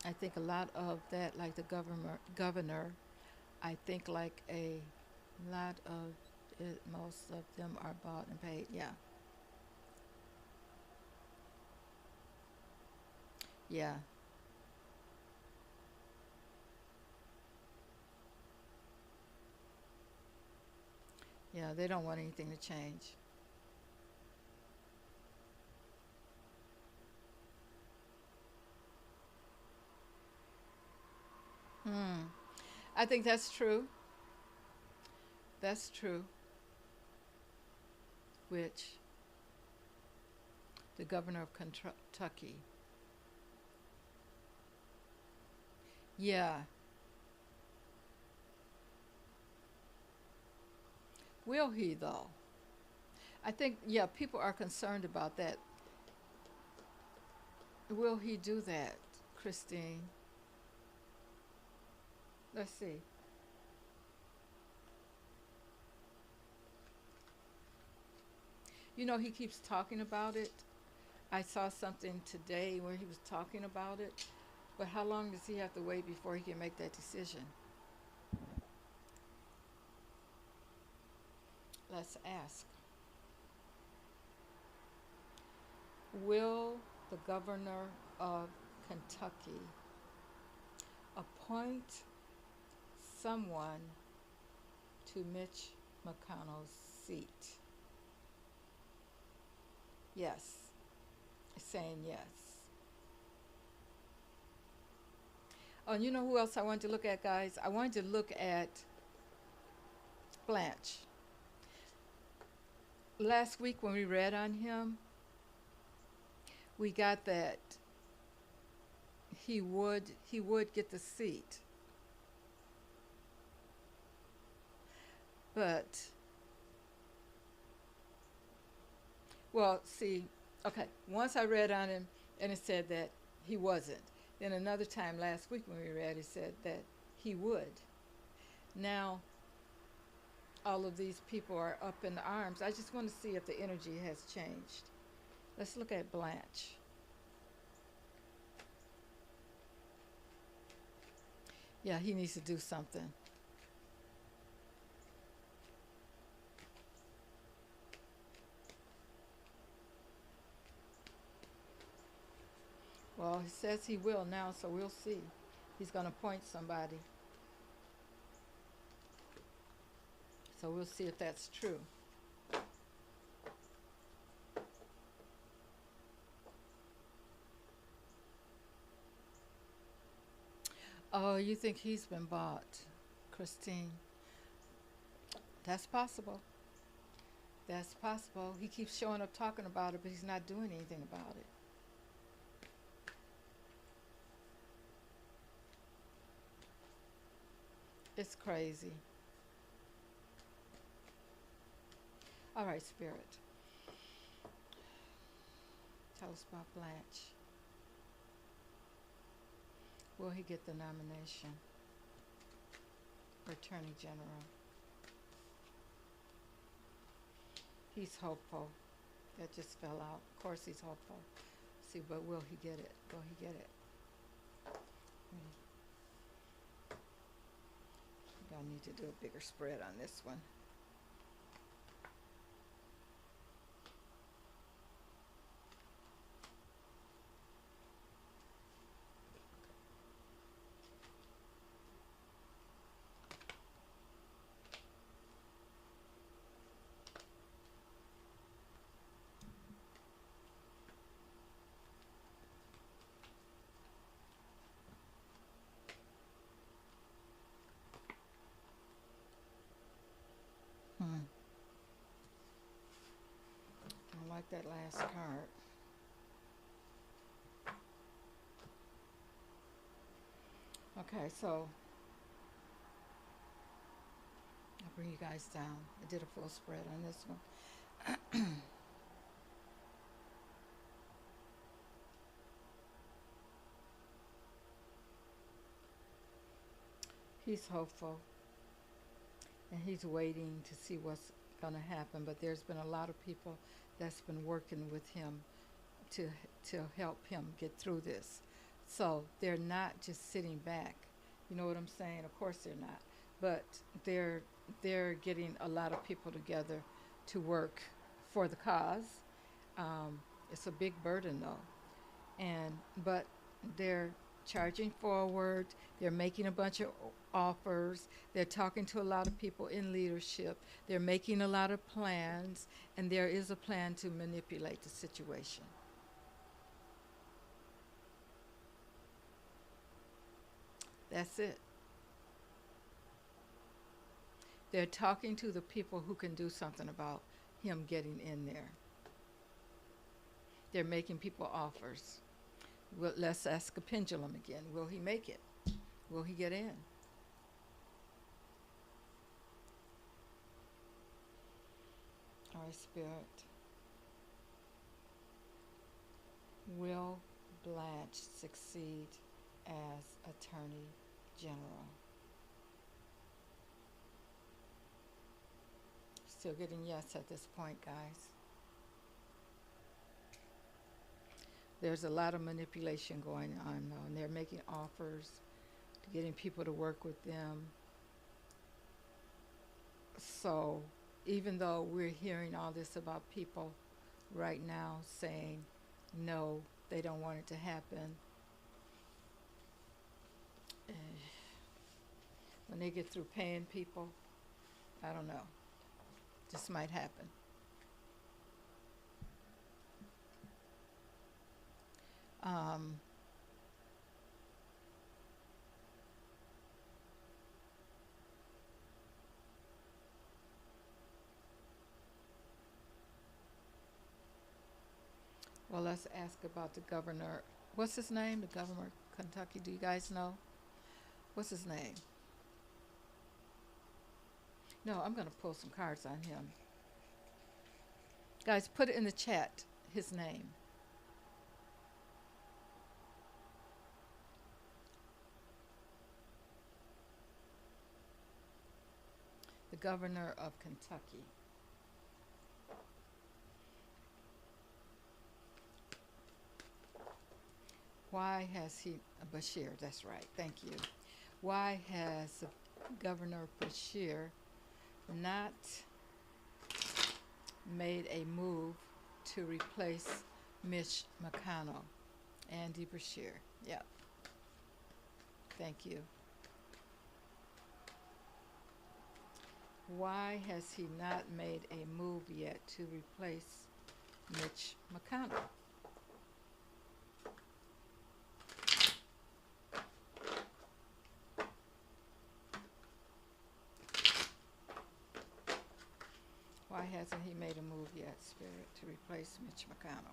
I think a lot of that, like the governor, I think like a lot of it, most of them are bought and paid. Yeah. Yeah. Yeah, they don't want anything to change. Hmm. I think that's true. That's true. Which the governor of Kentucky. Yeah. Will he though? I think, yeah, people are concerned about that. Will he do that, Christine? Let's see. You know, he keeps talking about it. I saw something today where he was talking about it. But how long does he have to wait before he can make that decision? Let's ask. Will the governor of Kentucky appoint someone to Mitch McConnell's seat? Yes. Saying yes. Oh, and you know who else I wanted to look at, guys? I wanted to look at Blanche. Last week when we read on him, we got that he would get the seat. But well, see, okay, once I read on him and it said that he wasn't. Then another time last week when we read, it said that he would. Now, all of these people are up in arms. I just want to see if the energy has changed. Let's look at Blanche. Yeah, he needs to do something. Well, he says he will now, so we'll see. He's going to appoint somebody. So we'll see if that's true. Oh, you think he's been bought, Christine? That's possible. That's possible. He keeps showing up talking about it, but he's not doing anything about it. It's crazy. All right, Spirit. Tell us about Blanche. Will he get the nomination for Attorney General? He's hopeful. That just fell out. Of course he's hopeful. See, but will he get it? Will he get it? I need to do a bigger spread on this one. I like that last card. Okay, so I'll bring you guys down. I did a full spread on this one. He's hopeful and he's waiting to see what's going to happen, but there's been a lot of people that's been working with him to to help him get through this. So they're not just sitting back. You know what I'm saying? Of course they're not. But they're they're getting a lot of people together to work for the cause. It's a big burden though. And but they're charging forward, they're making a bunch of offers, they're talking to a lot of people in leadership, they're making a lot of plans, and there is a plan to manipulate the situation. That's it. They're talking to the people who can do something about him getting in there. They're making people offers. Well, let's ask a pendulum again. Will he make it? Will he get in? All right, Spirit. Will Blanche succeed as Attorney General? Still getting yes at this point, guys. There's a lot of manipulation going on, though, and they're making offers to getting people to work with them. So, even though we're hearing all this about people right now saying no, they don't want it to happen, eh, when they get through paying people, I don't know, this might happen. Um, well, let's ask about the governor. What's his name? The governor of Kentucky. Do you guys know? What's his name? No, I'm going to pull some cards on him. Guys, put it in the chat, his name. The governor of Kentucky. Why has he, Bashir, that's right, thank you. Why has Governor Bashir not made a move to replace Mitch McConnell? Andy Brashear. Yep. Thank you. Why has he not made a move yet to replace Mitch McConnell? Why hasn't he made a move yet, Spirit, to replace Mitch McConnell?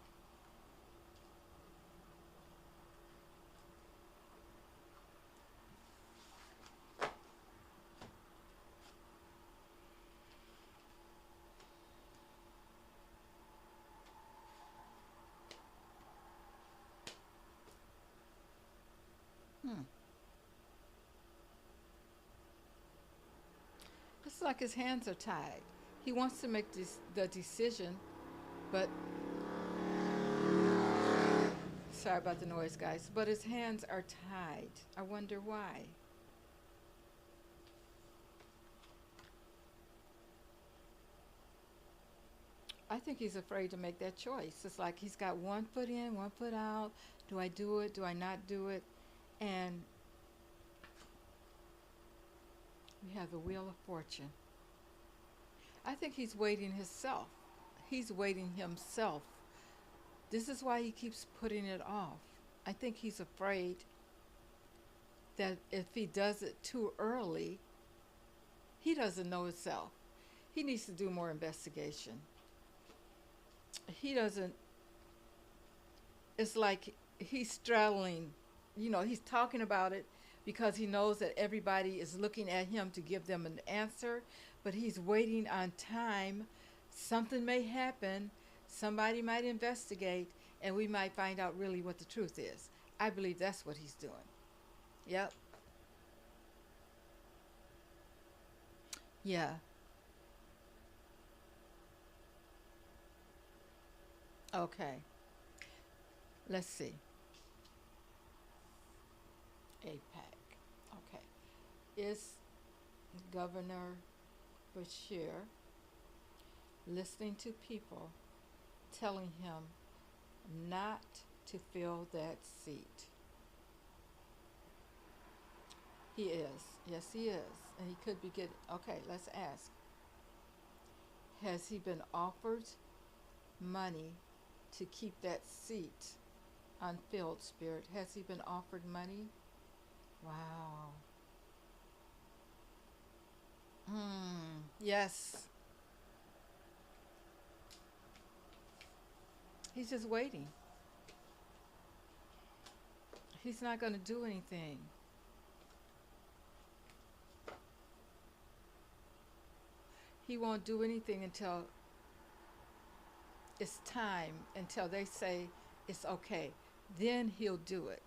Hmm. It's like his hands are tied. He wants to make the decision, but sorry about the noise, guys, but his hands are tied. I wonder why. I think he's afraid to make that choice. It's like he's got one foot in, one foot out. Do I do it? Do I not do it? And we have the Wheel of Fortune. I think he's waiting himself. He's waiting himself. This is why he keeps putting it off. I think he's afraid that if he does it too early, he doesn't know himself. He needs to do more investigation. He doesn't, it's like he's straddling, he's talking about it because he knows that everybody is looking at him to give them an answer, but he's waiting on time. Something may happen, somebody might investigate, and we might find out really what the truth is. I believe that's what he's doing. Yep. Yeah. Okay. Let's see. APAC. Okay. Is Governor Bashir listening to people telling him not to fill that seat? He is. Yes, he is. And he could be getting. Okay, let's ask. Has he been offered money to keep that seat unfilled, Spirit? Has he been offered money? Wow. Yes. He's just waiting. He's not going to do anything. He won't do anything until it's time, until they say it's okay. Then he'll do it.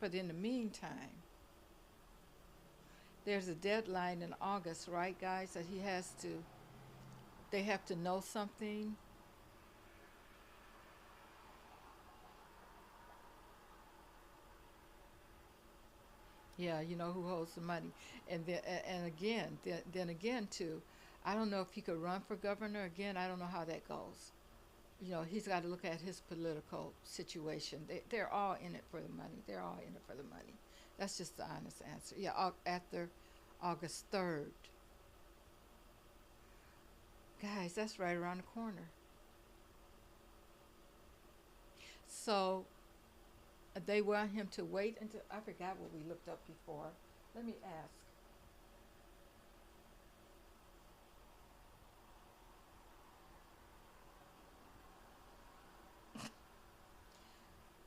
But in the meantime, there's a deadline in August, right, guys, that they have to know something. Yeah, you know who holds the money. And again, then again, too, I don't know if he could run for governor again. I don't know how that goes. He's got to look at his political situation. They're all in it for the money. They're all in it for the money. That's just the honest answer. Yeah, after August 3rd. Guys, that's right around the corner. So they want him to wait until, I forgot what we looked up before. Let me ask.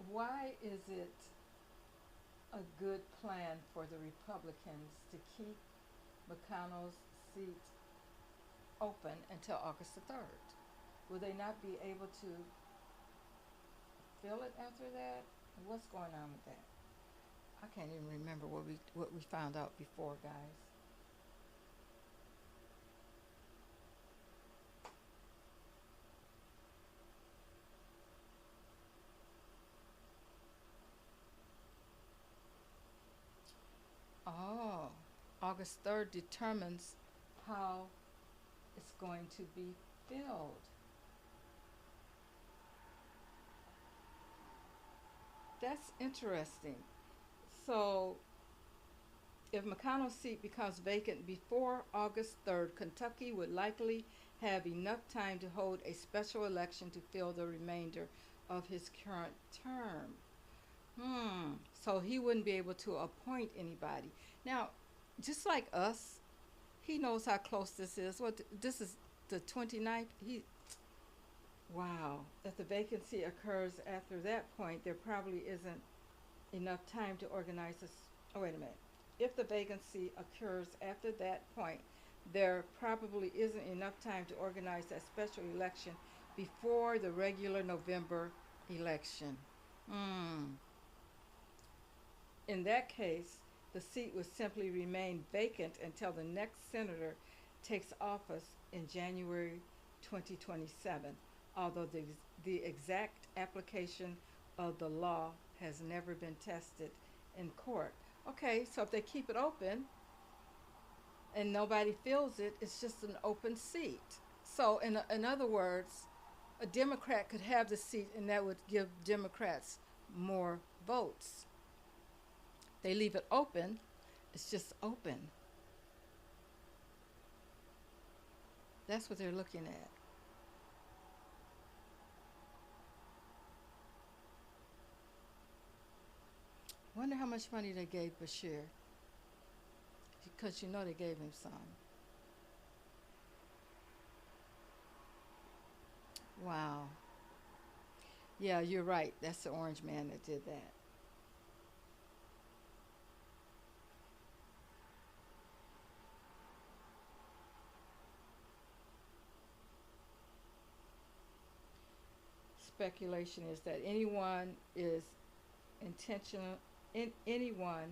Why is it a good plan for the Republicans to keep McConnell's seat open until August the 3rd? Will they not be able to fill it after that? What's going on with that? I can't even remember what we found out before, guys. Oh, August 3rd determines how it's going to be filled. That's interesting. So, if McConnell's seat becomes vacant before August 3rd, Kentucky would likely have enough time to hold a special election to fill the remainder of his current term. So he wouldn't be able to appoint anybody. Now, just like us, he knows how close this is. What this is the 29th. Wow. If the vacancy occurs after that point, there probably isn't enough time to organize this. Oh, wait a minute. If the vacancy occurs after that point, there probably isn't enough time to organize that special election before the regular November election. Hmm. In that case, the seat would simply remain vacant until the next senator takes office in January 2027, although the exact application of the law has never been tested in court. Okay, so if they keep it open and nobody fills it, it's just an open seat. So, in other words, a Democrat could have the seat and that would give Democrats more votes. They leave it open, it's just open. That's what they're looking at. Wonder how much money they gave Bashir, because you know they gave him some. Wow. Yeah, you're right. That's the orange man that did that. Speculation is that intentional anyone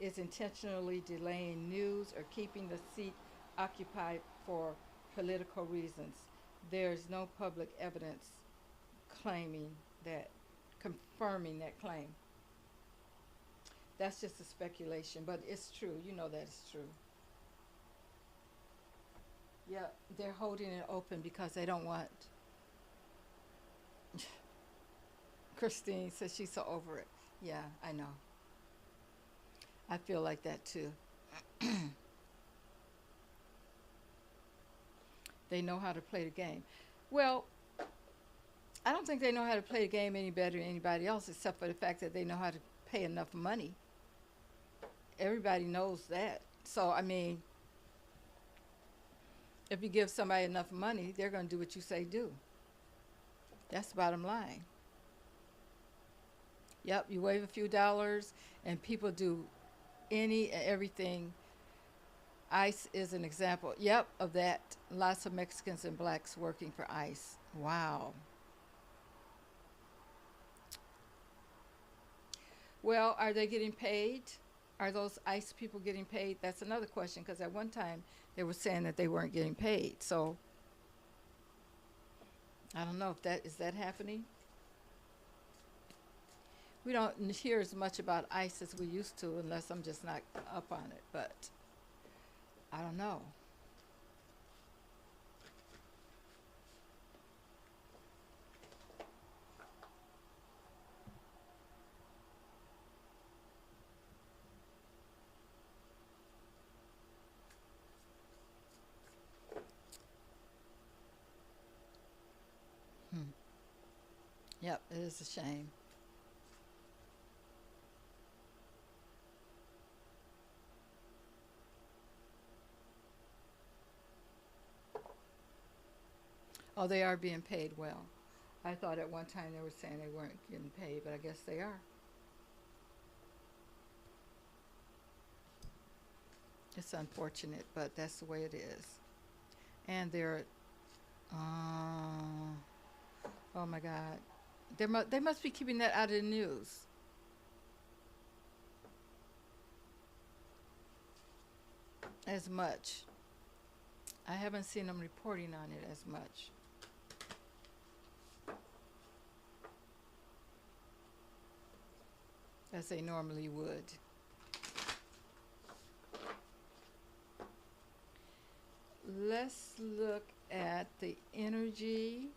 is intentionally delaying news or keeping the seat occupied for political reasons. There's no public evidence claiming that confirming that claim. That's just a speculation, but it's true. You know that it's true. Yeah, they're holding it open because they don't want. Christine says she's so over it. Yeah, I know. I feel like that too. They know how to play the game. Well, I don't think they know how to play the game any better than anybody else, except for the fact that they know how to pay enough money. Everybody knows that. So, I mean, if you give somebody enough money, they're going to do what you say do. That's the bottom line. Yep, you wave a few dollars and people do any and everything. ICE is an example, yep, of that. Lots of Mexicans and blacks working for ICE. Wow. Well, are they getting paid? Are those ICE people getting paid? That's another question, because at one time they were saying that they weren't getting paid. So I don't know if that is that happening. We don't hear as much about ICE as we used to, unless I'm just not up on it. But I don't know. Hmm. Yep, it is a shame. Oh, they are being paid well. I thought at one time they were saying they weren't getting paid, but I guess they are. It's unfortunate, but that's the way it is. And they're, uh, oh my God, they must be keeping that out of the news as much. I haven't seen them reporting on it as much. As they normally would. Let's look at the energy.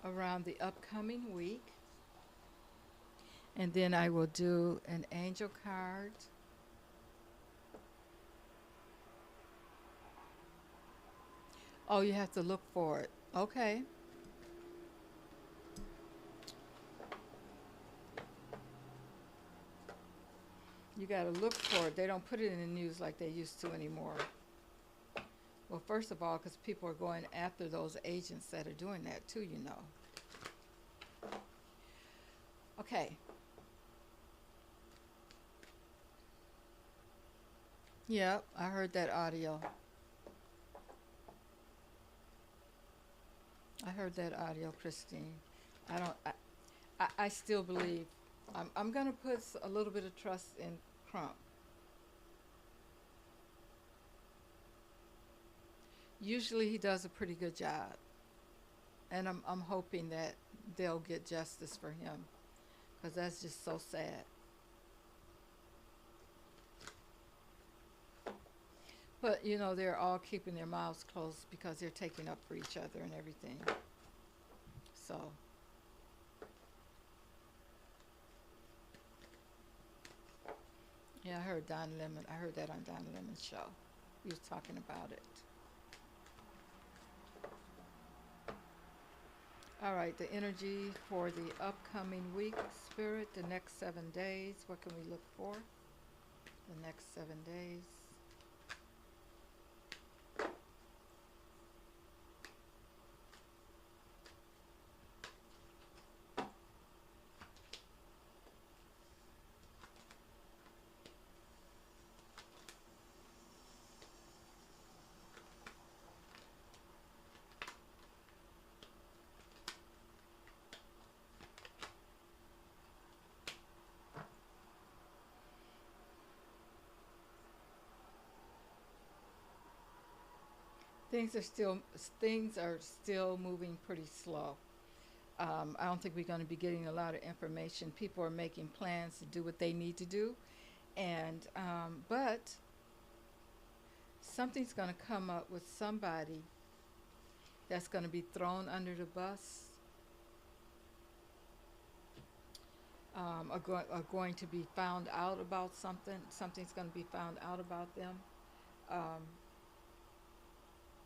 around the upcoming week. And then I will do an angel card. Oh, you have to look for it. Okay. You got to look for it. They don't put it in the news like they used to anymore. Well, first of all, because people are going after those agents that are doing that too, you know. Okay. Yep, I heard that audio. I heard that audio, Christine. I don't. I still believe. I'm gonna put a little bit of trust in Crump. Usually he does a pretty good job, and I'm hoping that they'll get justice for him, because that's just so sad. But you know they're all keeping their mouths closed because they're taking up for each other and everything. So yeah, I heard Don Lemon. I heard that on Don Lemon's show. He was talking about it. All right, the energy for the upcoming week, Spirit, the next 7 days. What can we look for? The next 7 days. Things are still things are still moving pretty slow. I don't think we're going to be getting a lot of information. People are making plans to do what they need to do, and but something's going to come up with somebody that's going to be thrown under the bus, are going to be found out about something. Something's going to be found out about them, um,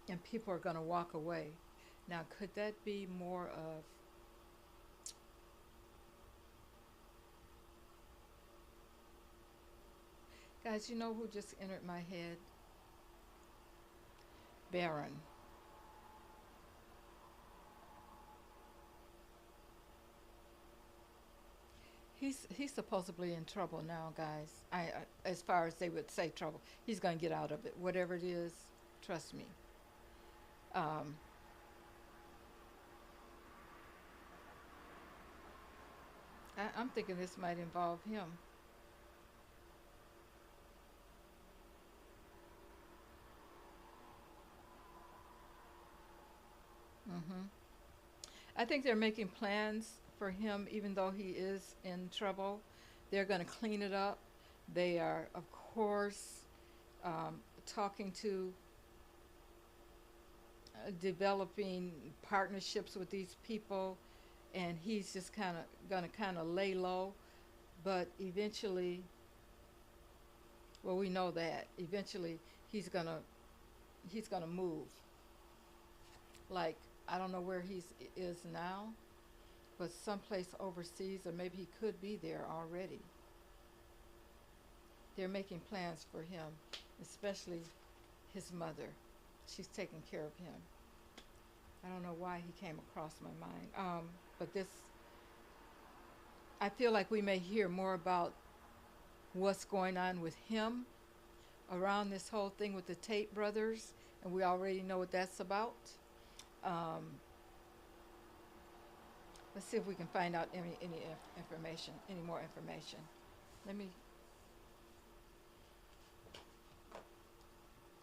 and people are going to walk away. Now, could that be more of guys? You know who just entered my head? Baron. He's supposedly in trouble now, guys. As far as they would say trouble, he's gonna get out of it, whatever it is. Trust me. Um, I'm thinking this might involve him. hmm I think they're making plans for him, even though he is in trouble. They're gonna clean it up. They are, of course, talking to developing partnerships with these people, and he's just kind of gonna kind of lay low. But eventually, well, we know that eventually he's gonna he's gonna move. Like I don't know where is now, but someplace overseas, or maybe he could be there already. They're making plans for him, especially his mother. She's taking care of him. I don't know why he came across my mind. But this, I feel like we may hear more about what's going on with him around this whole thing with the Tate brothers, and we already know what that's about. Um, let's see if we can find out any information, any more information. Let me.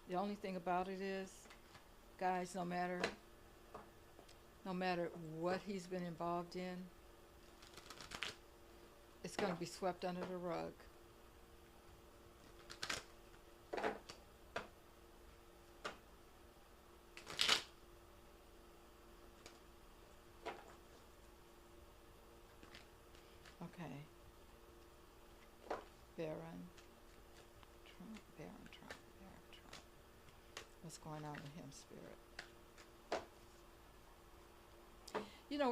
The only thing about it is, guys, no matter what he's been involved in, it's going to be swept under the rug. Okay. Baron Trump, Baron Trump, Baron Trump. What's going on with him, Spirit? You know,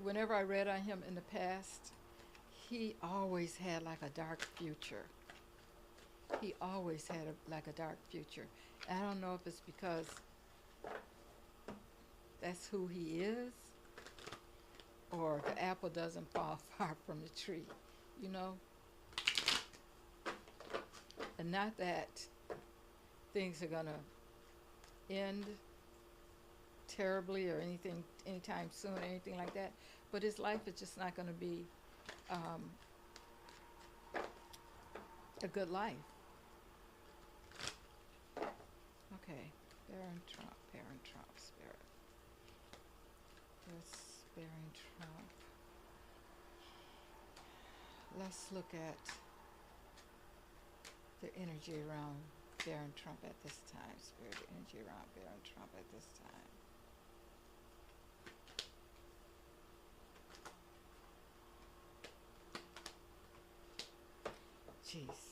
whenever I read on him in the past, he always had like a dark future. He always had like a dark future. I don't know if it's because that's who he is, or the apple doesn't fall far from the tree, you know? And not that things are gonna end terribly or anything anytime soon or anything like that, but his life is just not gonna be um, a good life. Okay, Baron Trump, Spirit. Yes, Baron Trump. Let's look at the energy around Baron Trump at this time, Spirit. The energy around Baron Trump at this time. Jeez.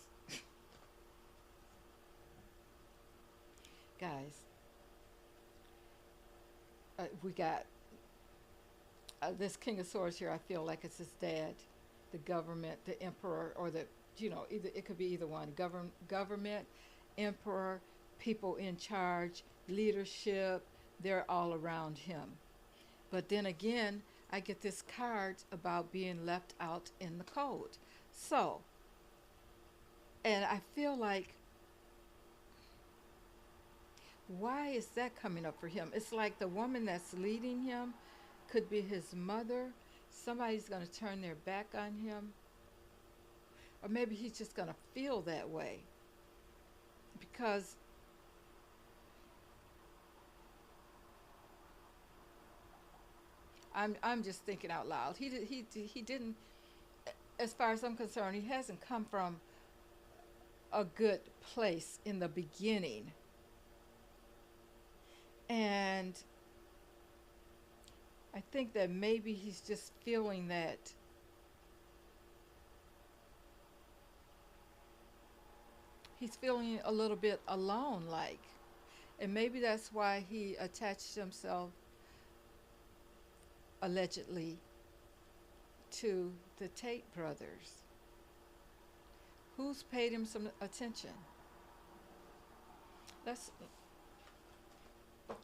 Guys, we got this King of Swords here. I feel like it's his dad, the government, the emperor, or the, you know, either it could be either one. Government, emperor, people in charge, leadership, they're all around him. But then again, I get this card about being left out in the cold. So, and I feel like, why is that coming up for him? It's like the woman that's leading him could be his mother. Somebody's going to turn their back on him. Or maybe he's just going to feel that way. Because I'm just thinking out loud. He didn't, as far as I'm concerned, he hasn't come from a good place in the beginning. And I think that maybe he's just feeling that he's feeling a little bit alone, like. And maybe that's why he attached himself, allegedly, to the Tate brothers. Who's paid him some attention?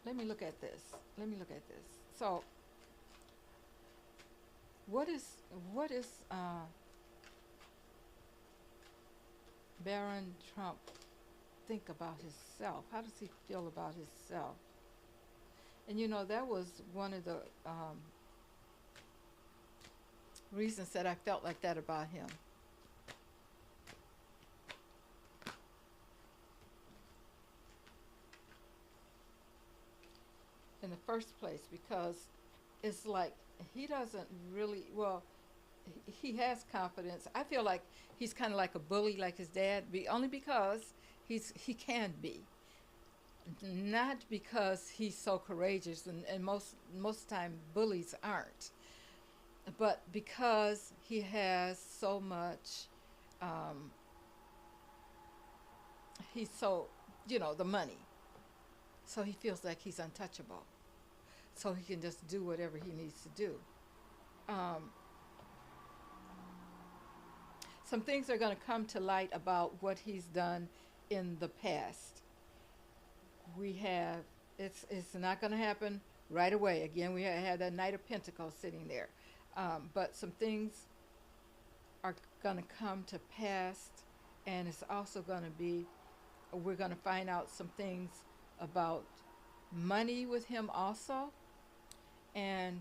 Let me look at this. So, what is Baron Trump think about himself? How does he feel about himself? And you know, that was one of the reasons that I felt like that about him. In the first place, because it's like he doesn't really, well, he has confidence. I feel like he's kind of like a bully, like his dad, only because he can be, not because he's so courageous, and most of the time bullies aren't, but because he has so much, he's so, you know, the money, so he feels like he's untouchable, so he can just do whatever he needs to do. Some things are going to come to light about what he's done in the past. It's not going to happen right away. Again, we had that Knight of Pentacles sitting there. But some things are going to come to pass, and it's also going to be, we're going to find out some things about money with him also. And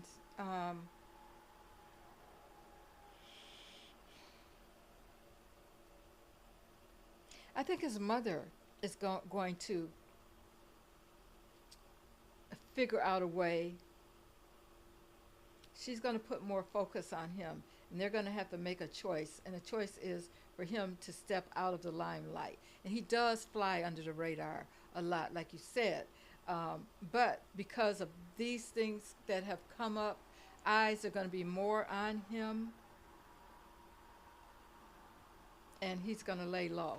I think his mother is going to figure out a way. She's going to put more focus on him, and they're going to have to make a choice. And the choice is for him to step out of the limelight. And he does fly under the radar a lot, like you said. But because of these things that have come up, eyes are going to be more on him. and he's going to lay low.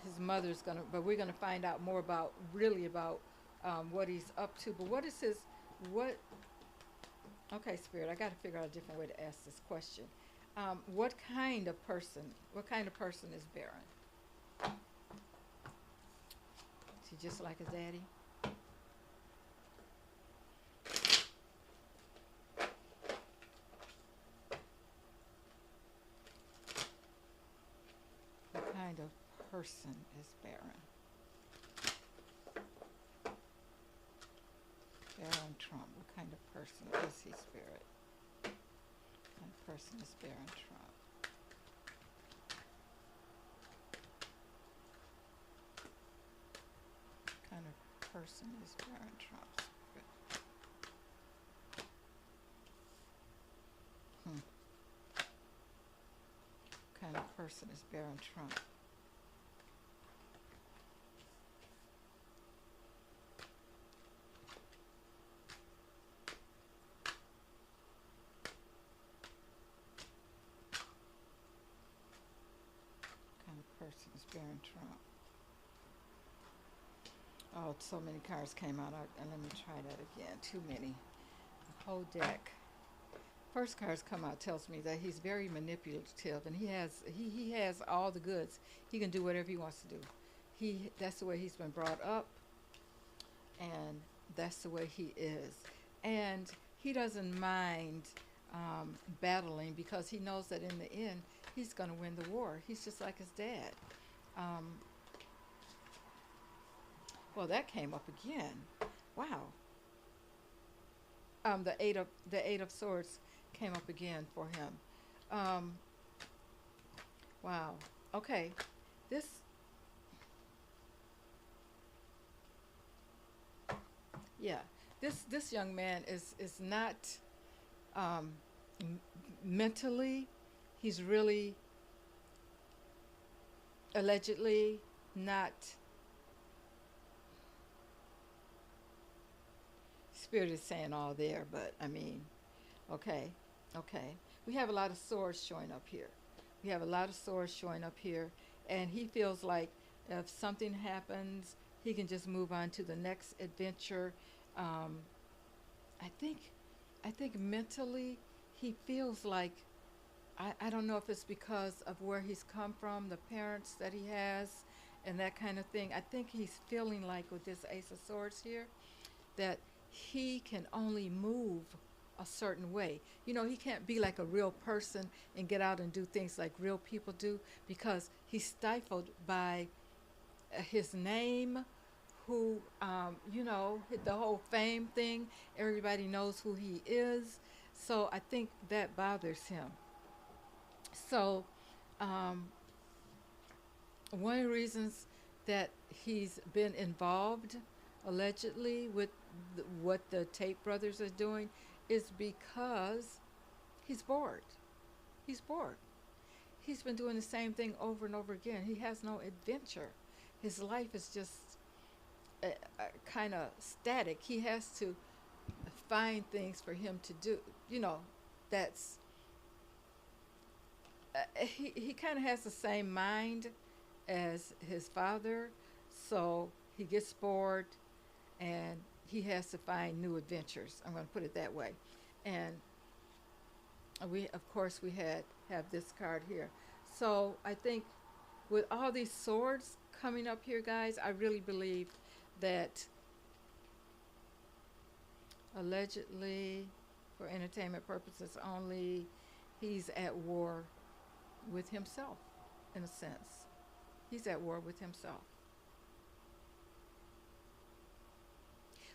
His mother's going to, but we're going to find out more about, really about what he's up to. But what is his, what, okay, Spirit, I got to figure out a different way to ask this question. What kind of person is Baron? Is he just like his daddy? What kind of person is Baron? Baron Trump. What kind of person is he, Spirit? What kind of person is Baron Trump? What kind of person is Baron Trump, Spirit? What kind of person is Baron Trump? Kind of person is Baron Trump? Oh, so many cards came out. And let me try that again. Too many. The whole deck. First cards come out tells me that he's very manipulative, and he has all the goods. He can do whatever he wants to do. That's the way he's been brought up, and that's the way he is. And he doesn't mind battling, because he knows that in the end he's going to win the war. He's just like his dad. Well, that came up again. Wow. The eight of swords came up again for him. Wow. Okay. This young man is not mentally. He's really allegedly not. Spirit is saying all there, but I mean, okay. We have a lot of swords showing up here. And he feels like if something happens, he can just move on to the next adventure. I think mentally he feels like, I don't know if it's because of where he's come from, the parents that he has, and that kind of thing. I think he's feeling like with this Ace of Swords here that he can only move a certain way. He can't be like a real person and get out and do things like real people do, because he's stifled by his name, who, the whole fame thing. Everybody knows who he is. So I think that bothers him. So one of the reasons that he's been involved allegedly with what the Tate brothers are doing is because he's bored. He's been doing the same thing over and over again. He has no adventure. His life is just kind of static. He has to find things for him to do. That's he kind of has the same mind as his father, so he gets bored and he has to find new adventures. I'm going to put it that way. And we have this card here. So I think with all these swords coming up here, guys, I really believe that allegedly, for entertainment purposes only, he's at war with himself, in a sense. He's at war with himself.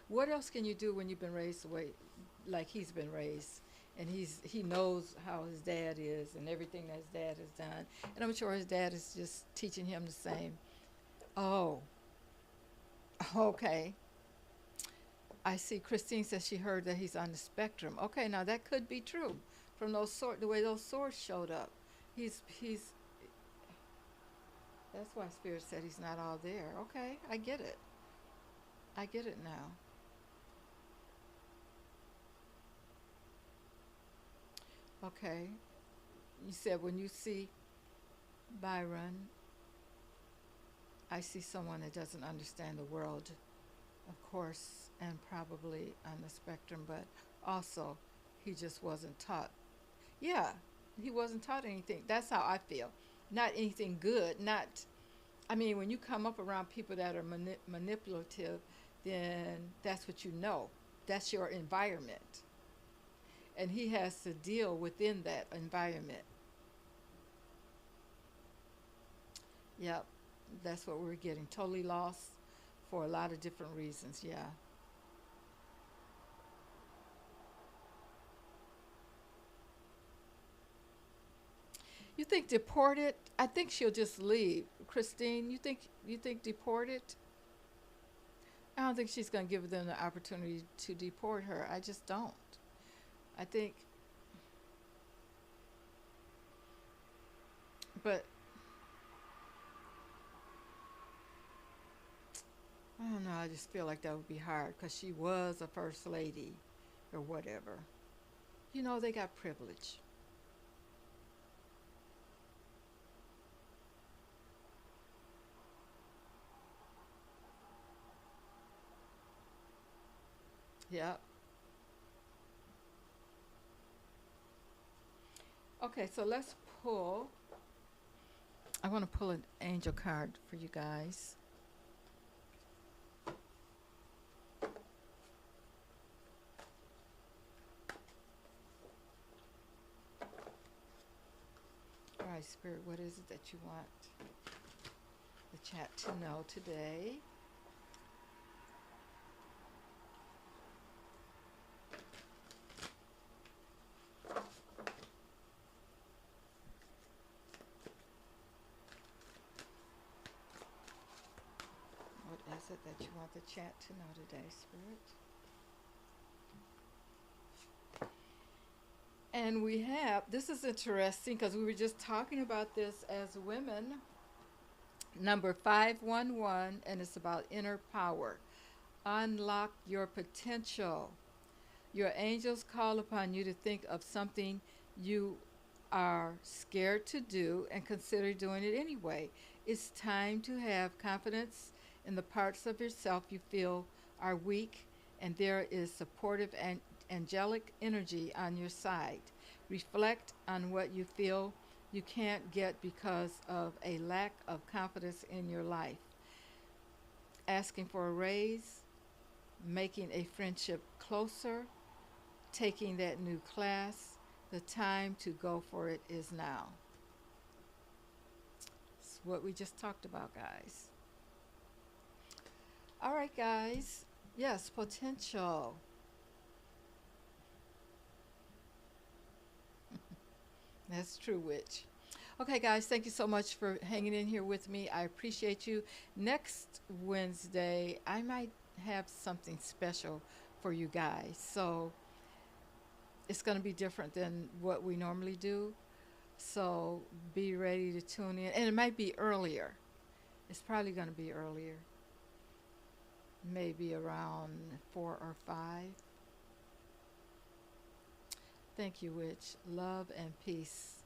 What else can you do when you've been raised the way like he's been raised, and he knows how his dad is and everything that his dad has done, and I'm sure his dad is just teaching him the same. Oh, okay. I see Christine says she heard that he's on the spectrum. Okay, now that could be true from the way those swords showed up. He's that's why Spirit said he's not all there. Okay, I get it. I get it now. Okay. You said when you see Byron, I see someone that doesn't understand the world, of course, and probably on the spectrum, but also he just wasn't taught. Yeah, he wasn't taught anything. That's how I feel. Not anything good. Not, I mean, when you come up around people that are manipulative, then that's what you know. That's your environment. And he has to deal within that environment. Yep, that's what we're getting. Totally lost for a lot of different reasons. Yeah. You think deported? I think she'll just leave. Christine, you think deported? I don't think she's going to give them the opportunity to deport her. I just don't. I think, but I don't know. I just feel like that would be hard because she was a first lady or whatever. You know, they got privilege. Yeah. Okay, so let's pull. I want to pull an angel card for you guys. All right, Spirit, what is it that you want the chat to know today? What is it that you want the chat to know today, Spirit? And we have, this is interesting because we were just talking about this as women. Number 511, and it's about inner power. Unlock your potential. Your angels call upon you to think of something you are scared to do and consider doing it anyway. It's time to have confidence in the parts of yourself you feel are weak, and there is supportive and angelic energy on your side. Reflect on what you feel you can't get because of a lack of confidence in your life. Asking for a raise, making a friendship closer, taking that new class. The time to go for it is now. It's what we just talked about, guys. All right, guys. Yes, potential. That's true, witch. Okay, guys, thank you so much for hanging in here with me. I appreciate you. Next Wednesday, I might have something special for you guys. So it's going to be different than what we normally do. So be ready to tune in. And it might be earlier. It's probably going to be earlier. Maybe around 4 or 5. Thank you, witch. Love and peace.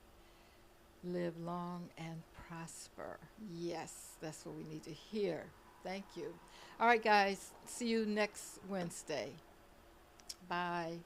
Live long and prosper. Yes, that's what we need to hear. Thank you. All right, guys. See you next Wednesday. Bye.